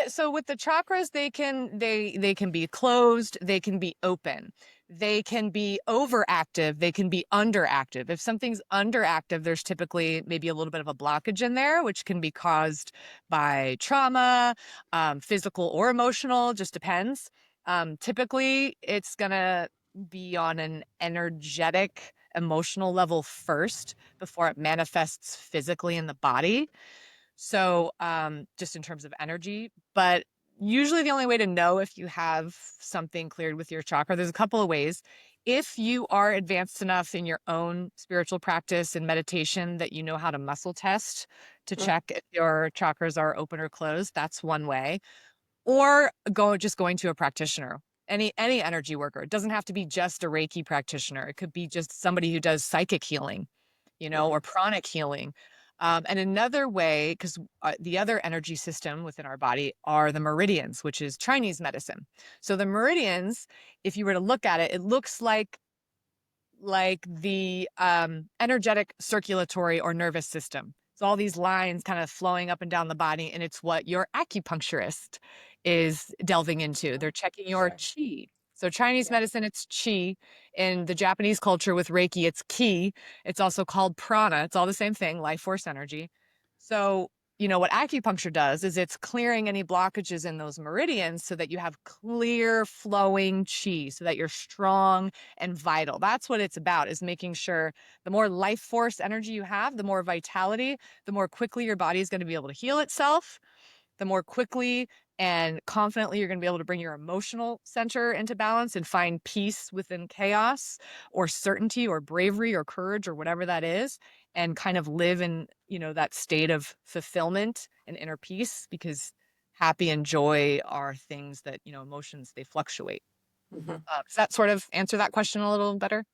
so with the chakras, they can be closed, they can be open, they can be overactive, they can be underactive. If something's underactive, there's typically maybe a little bit of a blockage in there, which can be caused by trauma, physical or emotional, just depends. Typically, it's gonna be on an energetic, emotional level first before it manifests physically in the body. So, just in terms of energy, but usually the only way to know if you have something cleared with your chakra, there's a couple of ways. If you are advanced enough in your own spiritual practice and meditation that you know how to muscle test to check if your chakras are open or closed, that's one way. Or going to a practitioner, any energy worker. It doesn't have to be just a Reiki practitioner. It could be just somebody who does psychic healing, or pranic healing. And another way, because the other energy system within our body are the meridians, which is Chinese medicine. So the meridians, if you were to look at it, it looks like the energetic circulatory or nervous system. It's all these lines kind of flowing up and down the body, and it's what your acupuncturist is delving into. They're checking your chi. So Chinese medicine, it's qi. In the Japanese culture with Reiki, it's ki. It's also called prana. It's all the same thing, life force energy. So, what acupuncture does is it's clearing any blockages in those meridians so that you have clear flowing qi, so that you're strong and vital. That's what it's about, is making sure the more life force energy you have, the more vitality, the more quickly your body is going to be able to heal itself, the more quickly and confidently you're going to be able to bring your emotional center into balance and find peace within chaos, or certainty or bravery or courage or whatever that is, and kind of live in, that state of fulfillment and inner peace, because happy and joy are things that, emotions, they fluctuate. Does that sort of answer that question a little better?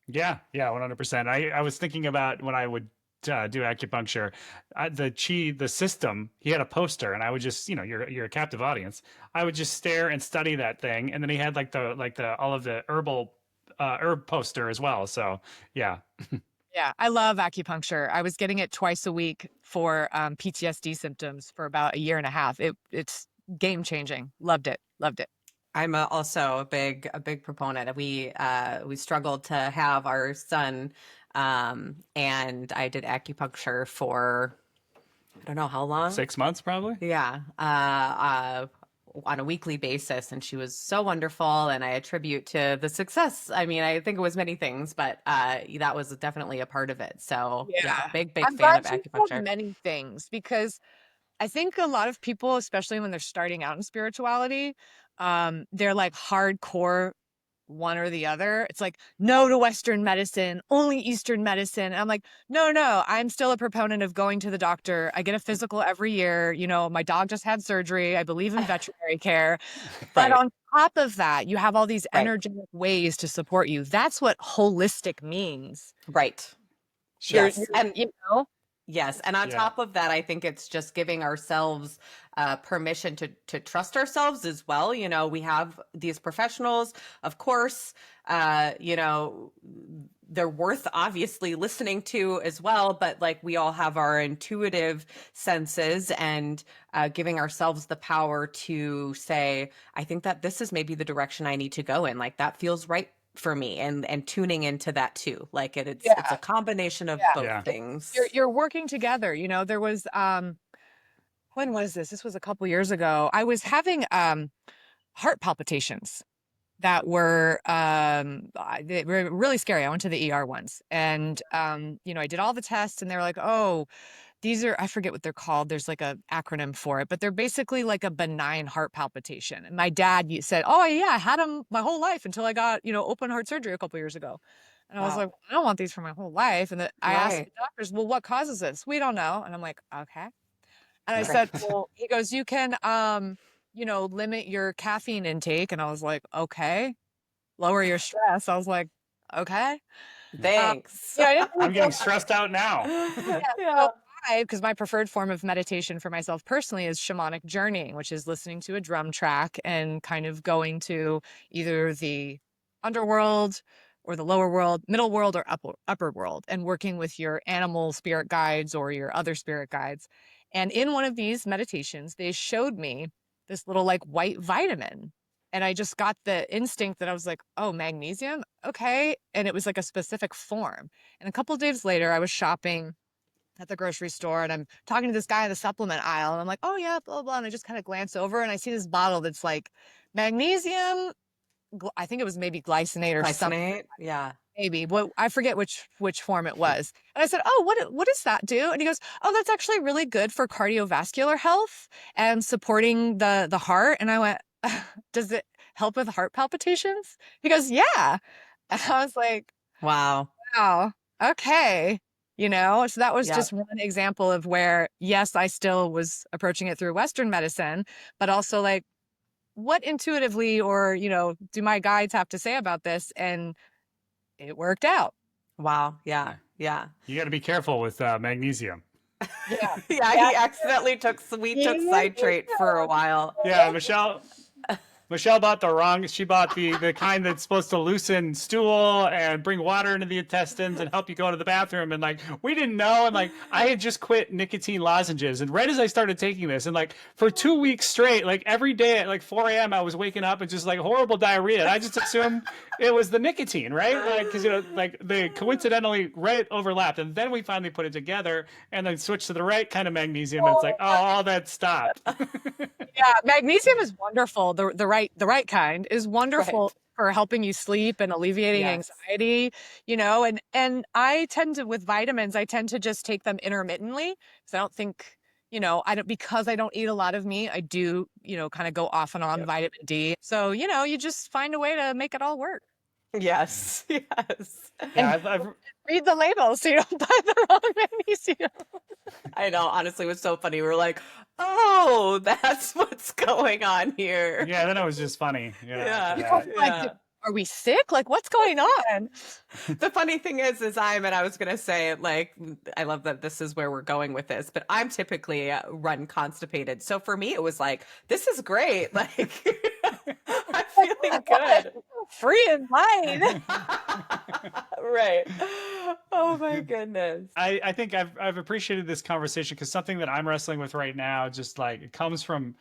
Yeah, 100%. I was thinking about when I would do acupuncture, the system. He had a poster, and I would just, you're a captive audience. I would just stare and study that thing, and then he had like the all of the herb poster as well. So yeah. Yeah, I love acupuncture. I was getting it twice a week for PTSD symptoms for about a year and a half. It's game changing. Loved it. Loved it. I'm also a big proponent. We struggled to have our son, and I did acupuncture for I don't know how long. 6 months probably. Yeah, on a weekly basis, and she was so wonderful. And I attribute to the success. I mean, I think it was many things, but that was definitely a part of it. So yeah, big I'm fan of glad you said acupuncture. many things, because I think a lot of people, especially when they're starting out in spirituality, they're like hardcore one or the other. It's like, no to Western medicine, only Eastern medicine. And I'm like, no, I'm still a proponent of going to the doctor. I get a physical every year. My dog just had surgery. I believe in veterinary care. But Right. on top of that, you have all these Right. energetic ways to support you. That's what holistic means. Right. Sure. Yes. And yes. And on Yeah. top of that, I think it's just giving ourselves permission to trust ourselves as well. We have these professionals, of course, they're worth obviously listening to as well. But like, we all have our intuitive senses, and giving ourselves the power to say, I think that this is maybe the direction I need to go in. Like, that feels right for me, and tuning into that too. Like it's a combination of both things. You're working together. There was when was this? This was a couple years ago. I was having heart palpitations that were they were really scary. I went to the ER once, and I did all the tests, and they're like, oh, these are, I forget what they're called. There's like a acronym for it, but they're basically like a benign heart palpitation. And my dad said, oh yeah, I had them my whole life until I got, open heart surgery a couple years ago. And I was like, I don't want these for my whole life. And I asked the doctors, well, what causes this? We don't know. And I'm like, okay. And I said, well, he goes, you can, limit your caffeine intake. And I was like, okay. Lower your stress. I was like, okay. Thanks. I'm getting stressed out now. Yeah. Because my preferred form of meditation for myself personally is shamanic journeying, which is listening to a drum track and kind of going to either the underworld or the lower world, middle world, or upper world, and working with your animal spirit guides or your other spirit guides. And in one of these meditations, they showed me this little like white vitamin. And I just got the instinct that I was like, oh, magnesium? Okay. And it was like a specific form. And a couple of days later, I was shopping at the grocery store, and I'm talking to this guy in the supplement aisle, and I'm like, oh yeah, blah, blah. And I just kind of glance over, and I see this bottle that's like magnesium. I think it was maybe glycinate or something. Yeah. Maybe. I forget which form it was. And I said, oh, what does that do? And he goes, oh, that's actually really good for cardiovascular health and supporting the heart. And I went, does it help with heart palpitations? He goes, yeah. And I was like, wow, okay. So that was just one example of where, yes, I still was approaching it through Western medicine, but also like, what intuitively or, do my guides have to say about this? And it worked out. Wow. Yeah. Yeah. You got to be careful with magnesium. Yeah. He accidentally took citrate for a while. Yeah, Michelle. Michelle bought the wrong. She bought the kind that's supposed to loosen stool and bring water into the intestines and help you go to the bathroom. And like we didn't know. And like I had just quit nicotine lozenges. And right as I started taking this, and like for 2 weeks straight, like every day at like 4 a.m. I was waking up and just like horrible diarrhea. And I just assumed it was the nicotine, right? Like because like they coincidentally right overlapped. And then we finally put it together and then switched to the right kind of magnesium. And it's like, oh, all that stopped. Yeah, magnesium is wonderful. The right kind is wonderful for helping you sleep and alleviating anxiety, and I tend to, with vitamins, I tend to just take them intermittently. So I don't think, because I don't eat a lot of meat, I do, kind of go off and on vitamin D. So, you just find a way to make it all work. Yes. Yes. Yeah, I've Read the label so you don't buy the wrong magnesium. I know. Honestly, it was so funny. We were like, oh, that's what's going on here. yeah, then it was just funny. Yeah. Like, are we sick? Like, what's going on? The funny thing is I was going to say, like, I love that this is where we're going with this, but I'm typically run constipated. So for me, it was like, this is great. Like, I'm feeling good. Free and light. Right. Oh my goodness. I think I've appreciated this conversation because something that I'm wrestling with right now, just like it comes from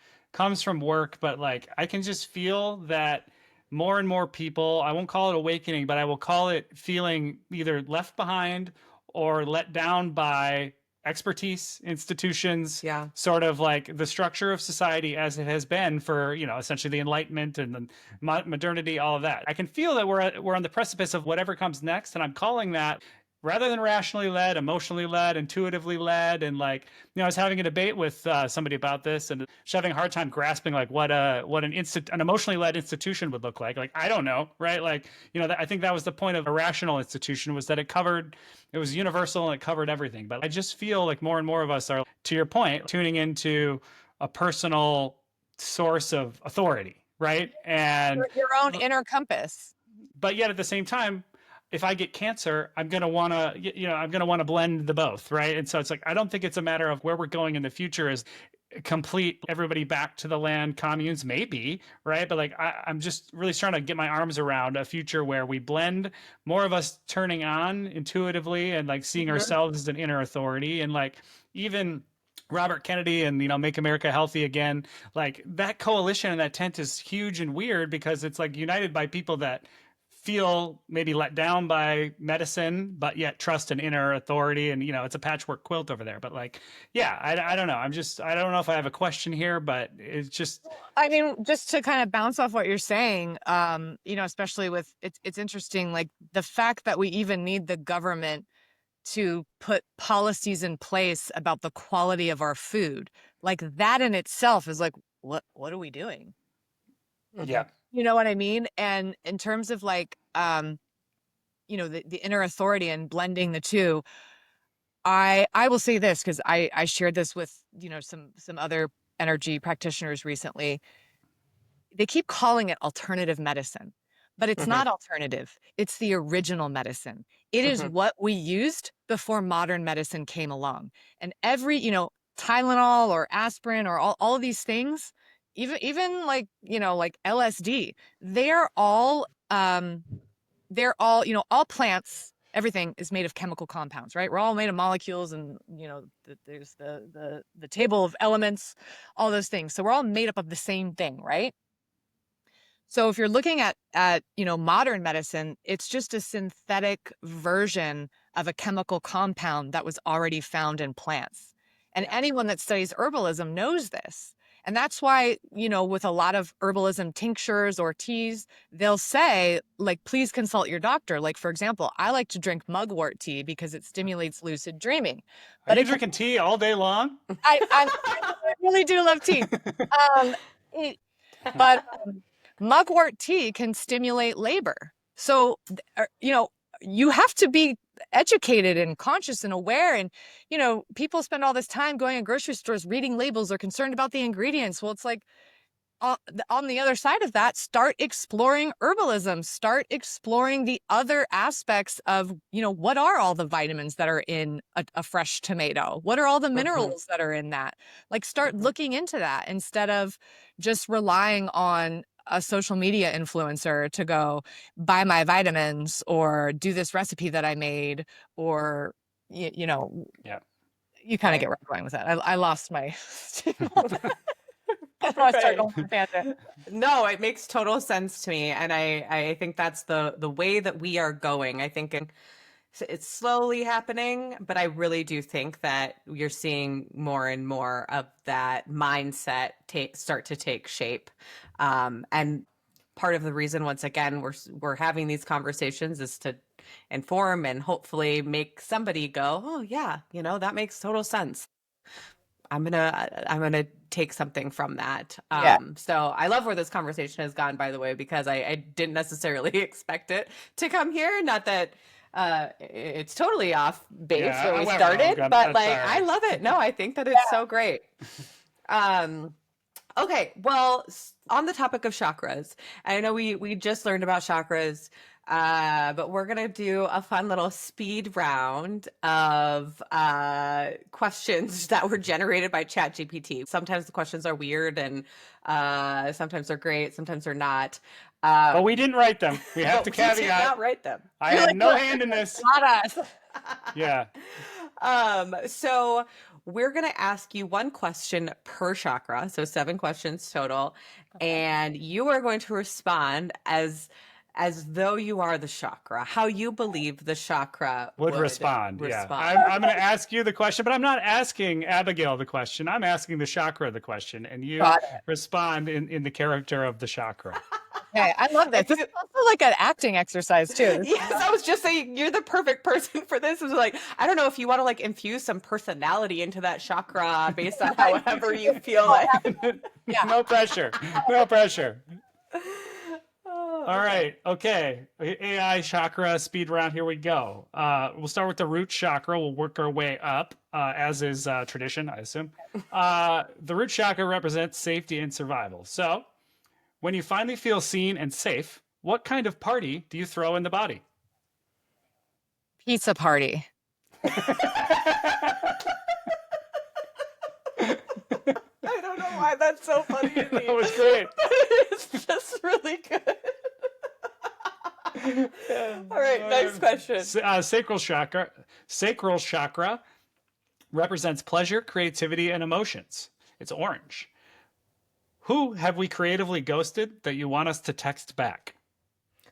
work, but like I can just feel that more and more people, I won't call it awakening, but I will call it feeling either left behind or let down by expertise, institutions, sort of like the structure of society as it has been for, essentially the Enlightenment and the modernity, all of that. I can feel that we're on the precipice of whatever comes next, and I'm calling that, rather than rationally led, emotionally led, intuitively led. And like, I was having a debate with somebody about this, and she's having a hard time grasping like what an emotionally led institution would look like. Like, I don't know, right? Like, I think that was the point of a rational institution, was that it was universal and it covered everything. But I just feel like more and more of us are, to your point, tuning into a personal source of authority, right? And your own inner compass. But yet at the same time, if I get cancer, I'm going to want to, blend the both. Right. And so it's like, I don't think it's a matter of where we're going in the future is complete everybody back to the land communes, maybe. Right. But like, I'm just really trying to get my arms around a future where we blend, more of us turning on intuitively and like seeing ourselves as an inner authority. And like, even Robert Kennedy and, Make America Healthy Again, like that coalition and that tent is huge and weird because it's like united by people that feel maybe let down by medicine, but yet trust an inner authority. And, it's a patchwork quilt over there. But like, yeah, I don't know. I don't know if I have a question here, but it's just. I mean, just to kind of bounce off what you're saying, especially with, it's interesting, like the fact that we even need the government to put policies in place about the quality of our food. Like that in itself is like, what are we doing? Yeah. You know what I mean? And in terms of like, the inner authority and blending the two, I will say this, because I shared this with, some other energy practitioners recently. They keep calling it alternative medicine, but it's not alternative. It's the original medicine. It is what we used before modern medicine came along. And every, Tylenol or aspirin or all of these things, even like, like LSD, they're all, all plants, everything is made of chemical compounds, right? We're all made of molecules and, there's the table of elements, all those things. So we're all made up of the same thing, right? So if you're looking at modern medicine, it's just a synthetic version of a chemical compound that was already found in plants. And anyone that studies herbalism knows this. And that's why, with a lot of herbalism tinctures or teas, they'll say, like, please consult your doctor. Like, for example, I like to drink mugwort tea because it stimulates lucid dreaming. Are you drinking tea all day long? I really do love tea. But mugwort tea can stimulate labor. So, you have to be educated and conscious and aware. And, people spend all this time going to grocery stores, reading labels, they're concerned about the ingredients. Well, it's like, on the other side of that, start exploring herbalism, start exploring the other aspects of, what are all the vitamins that are in a fresh tomato? What are all the minerals that are in that? Like, start looking into that instead of just relying on a social media influencer to go buy my vitamins or do this recipe that I made, or you know, Yeah. you kind of Right. get where I'm going with that. I lost my. I want to start going on a tangent. No, it makes total sense to me, and I think that's the way that we are going. I think it's slowly happening, but I really do think that you're seeing more and more of that mindset start to take shape. And part of the reason, once again, we're having these conversations is to inform and hopefully make somebody go, oh yeah, that makes total sense. I'm gonna take something from that. Yeah. So I love where this conversation has gone, by the way, because I didn't necessarily expect it to come here. Not that it's totally off base Yeah, where I we went started, rogue. but I'm like sorry. I love it. No, I think that it's so great. Okay, well, on the topic of chakras, I know we just learned about chakras, but we're gonna do a fun little speed round of questions that were generated by ChatGPT. Sometimes the questions are weird, and sometimes they're great, sometimes they're not. But we didn't write them. We have to But we did caveat. not write them. I had no hand in this. Not us. Yeah. So we're going to ask you one question per chakra, so 7 questions total, and you are going to respond as though you are the chakra, how you believe the chakra Would respond. Yeah. respond. I'm going to ask you the question, but I'm not asking Abigail the question. I'm asking the chakra the question, and you Got respond in the character of the chakra. Okay, I love this. This is also like an acting exercise too. Yes, I was just saying you're the perfect person for this. Is like, I don't know if you want to like infuse some personality into that chakra based on however you feel like. Yeah. No pressure. No pressure. All right. Okay. AI chakra speed round. Here we go. We'll start with the root chakra. We'll work our way up, as is tradition, I assume. The root chakra represents safety and survival. So, when you finally feel seen and safe, what kind of party do you throw in the body? Pizza party. I don't know why that's so funny to me. That was great. It's just really good. All right, next question. Sacral chakra. Sacral chakra represents pleasure, creativity, and emotions. It's orange. Who have we creatively ghosted that you want us to text back?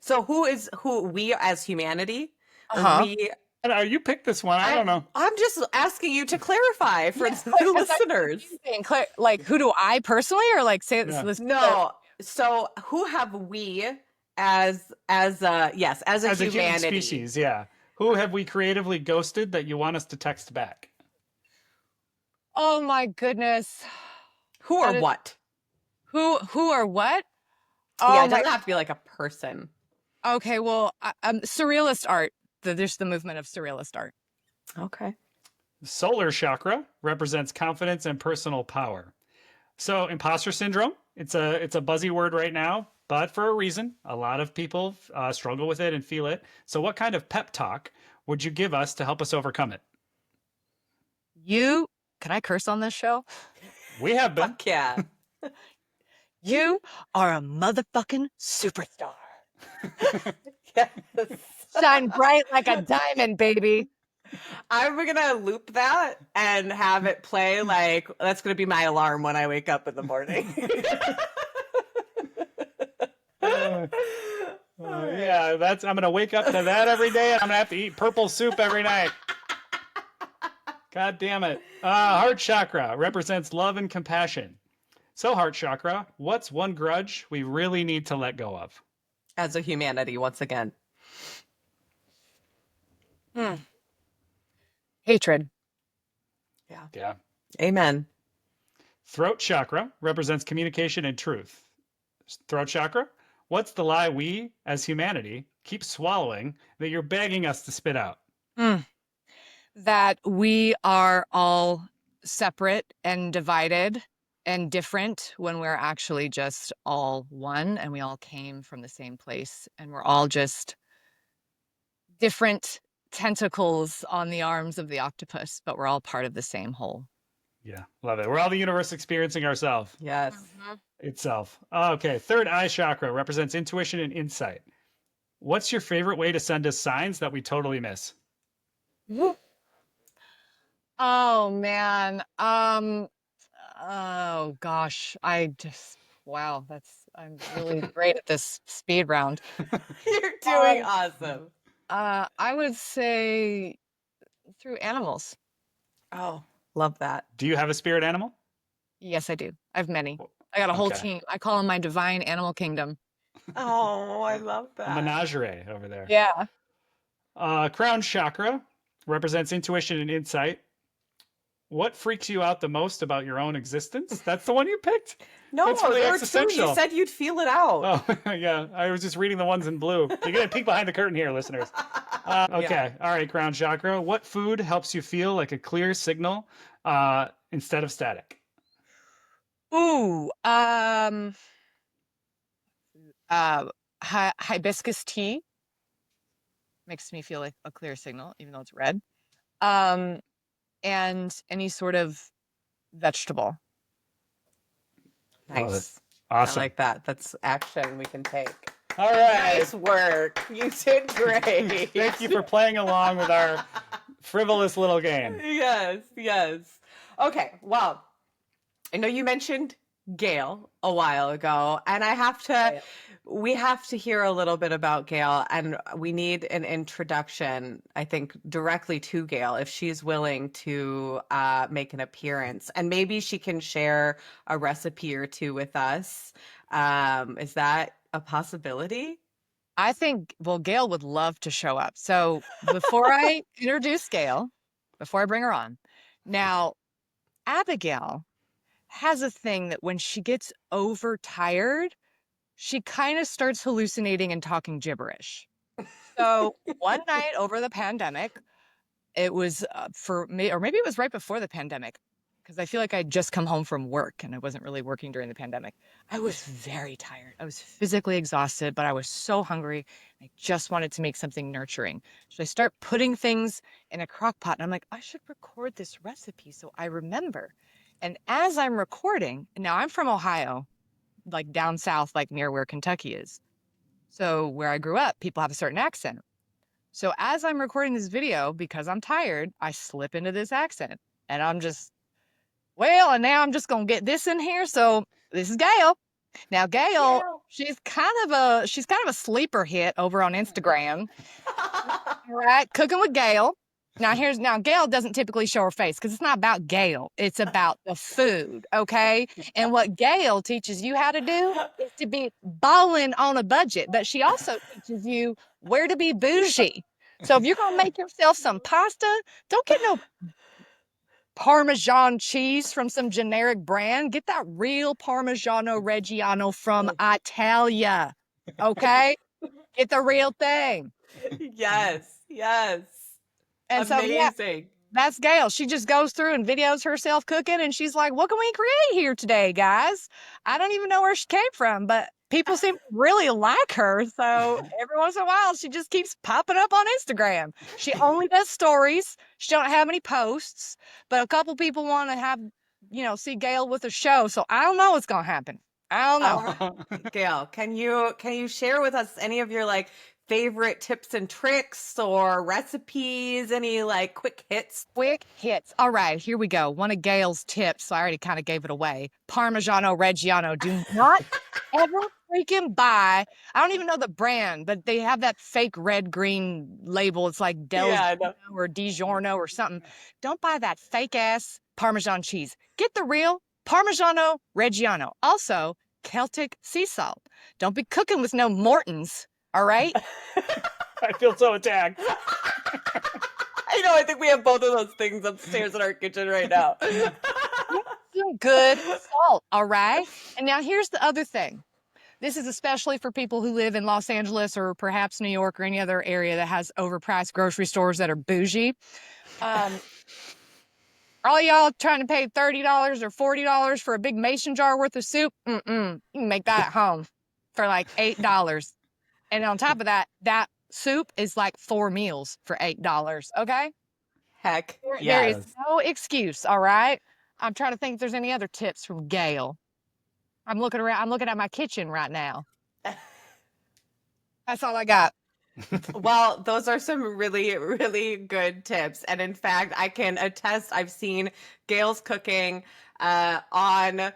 So who we as humanity? Or Uh-huh. we? I don't know, you picked this one. I don't know. I'm just asking you to clarify for the listeners. Like, who do I personally, or like say Yeah. this? No. So who have we as a As a human humanity? species, yeah. Who have we creatively ghosted that you want us to text back? Oh my goodness. Who or what? Who or what? Yeah, Oh it doesn't have to be like a person. Okay, well, surrealist art. There's the movement of surrealist art. Okay. Solar chakra represents confidence and personal power. So imposter syndrome, it's a buzzy word right now, but for a reason. A lot of people struggle with it and feel it. So what kind of pep talk would you give us to help us overcome it? Can I curse on this show? We have been. Fuck yeah. You are a motherfucking superstar. Yes. Shine bright like a diamond, baby. I'm gonna loop that and have it play like that's gonna be my alarm when I wake up in the morning. Yeah, I'm gonna wake up to that every day, and I'm gonna have to eat purple soup every night. God damn it. Heart chakra represents love and compassion. So heart chakra, what's one grudge we really need to let go of? As a humanity, once again. Hatred. Yeah. Amen. Throat chakra represents communication and truth. Throat chakra, what's the lie we, as humanity, keep swallowing that you're begging us to spit out? That we are all separate and divided and different when we're actually just all one, and we all came from the same place, and we're all just different tentacles on the arms of the octopus, but we're all part of the same whole. Yeah, love it. We're all the universe experiencing ourselves Yes. itself. Okay, third eye chakra represents intuition and insight. What's your favorite way to send us signs that we totally miss? Oh man. Oh gosh. Wow, I'm really great at this speed round. You're doing Um, awesome. I would say through animals. Oh, love that. Do you have a spirit animal? Yes, I do. I have many. I got a whole Okay. team. I call them my divine animal kingdom. Oh, I love A that. menagerie over there. Yeah. Crown chakra represents intuition and insight. What freaks you out the most about your own existence? That's the one you picked? No, That's really there were two. existential. You said you'd feel it out. Oh, yeah. I was just reading the ones in blue. You get a peek behind the curtain here, listeners. Okay. All right, crown chakra. What food helps you feel like a clear signal instead of static? Ooh. Hibiscus tea makes me feel like a clear signal, even though it's red. And any sort of vegetable. Love it. Nice. Awesome. I like that. That's action we can take. All right. Nice work. You did great. Thank you for playing along with our frivolous little game. Yes, yes. Okay, well, I know you mentioned Gail a while ago, and we have to hear a little bit about Gail, and we need an introduction, I think, directly to Gail, if she's willing to make an appearance. And maybe she can share a recipe or two with us. Is that a possibility? I think, well, Gail would love to show up. So before I introduce Gail, before I bring her on, now, Abigail has a thing that when she gets overtired, she kind of starts hallucinating and talking gibberish. So one night over the pandemic, it was for me, or maybe it was right before the pandemic, because I feel like I'd just come home from work and I wasn't really working during the pandemic. I was very tired. I was physically exhausted, but I was so hungry. I just wanted to make something nurturing. So I start putting things in a crock pot and I'm like, I should record this recipe so I remember. And as I'm recording, now I'm from Ohio, like down south, like near where Kentucky is. So where I grew up, people have a certain accent. So as I'm recording this video, because I'm tired, I slip into this accent and I'm just, well, and now I'm just going to get this in here. So this is Gail. Now, Gail, she's kind of a sleeper hit over on Instagram. All right. Cooking with Gail. Now Gail doesn't typically show her face because it's not about Gail. It's about the food. Okay. And what Gail teaches you how to do is to be balling on a budget, but she also teaches you where to be bougie. So if you're going to make yourself some pasta, don't get no Parmesan cheese from some generic brand. Get that real Parmigiano Reggiano from Italia. Okay. Get the real thing. Yes, yes. And so, yeah, Amazing. that's Gail. She just goes through and videos herself cooking, and she's like, what can we create here today, guys? I don't even know where she came from, but people seem to really like her. So every once in a while, she just keeps popping up on Instagram. She only does stories. She don't have any posts, but a couple people want to have, see Gail with a show. So I don't know what's going to happen. I don't know. Gail, can you share with us any of your favorite tips and tricks or recipes? Any quick hits? Quick hits. All right, here we go. One of Gail's tips. I already kind of gave it away. Parmigiano Reggiano. Do not ever freaking buy. I don't even know the brand, but they have that fake red-green label. It's like Del or DiGiorno or something. Don't buy that fake ass Parmesan cheese. Get the real Parmigiano Reggiano. Also, Celtic sea salt. Don't be cooking with no Mortons. All right. I feel so attacked. I know. I think we have both of those things upstairs in our kitchen right now. Some good salt. All right. And now here's the other thing. This is especially for people who live in Los Angeles or perhaps New York or any other area that has overpriced grocery stores that are bougie. All y'all trying to pay $30 or $40 for a big mason jar worth of soup? You can make that at home for like $8. And on top of that, that soup is like 4 meals for $8. Okay? Heck, There is no excuse. All right. I'm trying to think if there's any other tips from Gail. I'm looking around. I'm looking at my kitchen right now. That's all I got. Well, those are some really, really good tips. And in fact, I can attest, I've seen Gail's cooking on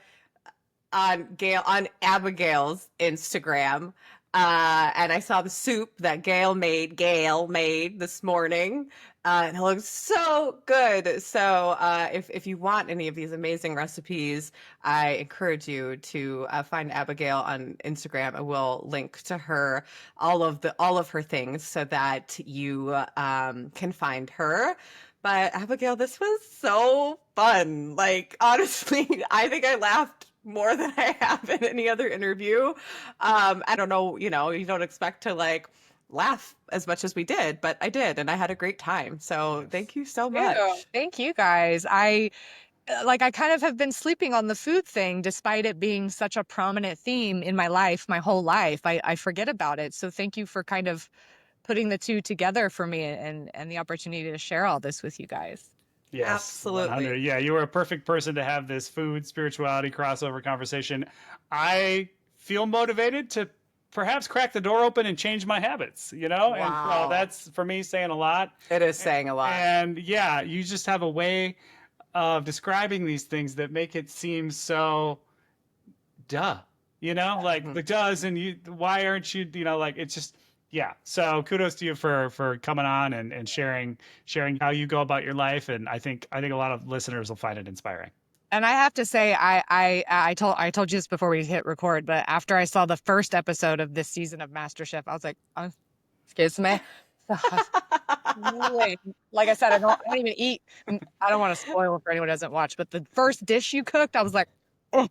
Abigail's Instagram. And I saw the soup that Gail made this morning. And it looks so good. So if you want any of these amazing recipes, I encourage you to find Abigail on Instagram. I will link to her all of her things so that you can find her. But Abigail, this was so fun. Like, honestly, I think I laughed more than I have in any other interview. I don't know, you don't expect to like laugh as much as we did, but I did, and I had a great time. So thank you so much. Thank you guys. I kind of have been sleeping on the food thing despite it being such a prominent theme in my life, my whole life. I forget about it. So thank you for kind of putting the two together for me and the opportunity to share all this with you guys. Yes, absolutely. 100. Yeah, you were a perfect person to have this food spirituality crossover conversation. I feel motivated to perhaps crack the door open and change my habits, Wow. And that's for me saying a lot. It is saying a lot. And yeah, you just have a way of describing these things that make it seem so duh, like the does, and why aren't you, it's just, yeah. So kudos to you for coming on and sharing how you go about your life. And I think a lot of listeners will find it inspiring. And I have to say, I told you this before we hit record, but after I saw the first episode of this season of MasterChef, I was like, oh, excuse me. Really, like I said, I don't even eat. I don't want to spoil it for anyone who doesn't watch, but the first dish you cooked, I was like, oh.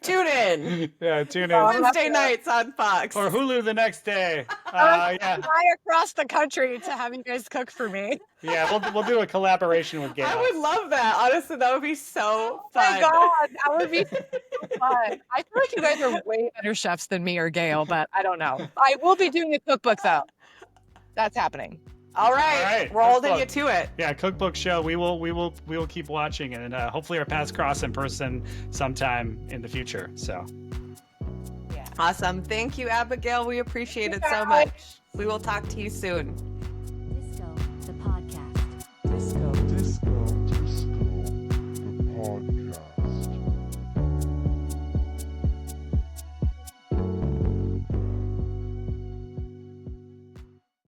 Tune in. Yeah, tune in. Wednesday nights on Fox. Or Hulu the next day. Yeah. Fly across the country to have you guys cook for me. Yeah, we'll do a collaboration with Gail. I would love that. Honestly, that would be so fun. Oh my God, that would be so fun. I feel like you guys are way better chefs than me or Gail, but I don't know. I will be doing a cookbook though. That's happening. All right. We're holding you to it. Yeah, cookbook show. We will keep watching, and hopefully our paths cross in person sometime in the future. So, yeah. Awesome. Thank you, Abigail. We appreciate it so much. We will talk to you soon. Disco, the podcast. Disco, the podcast.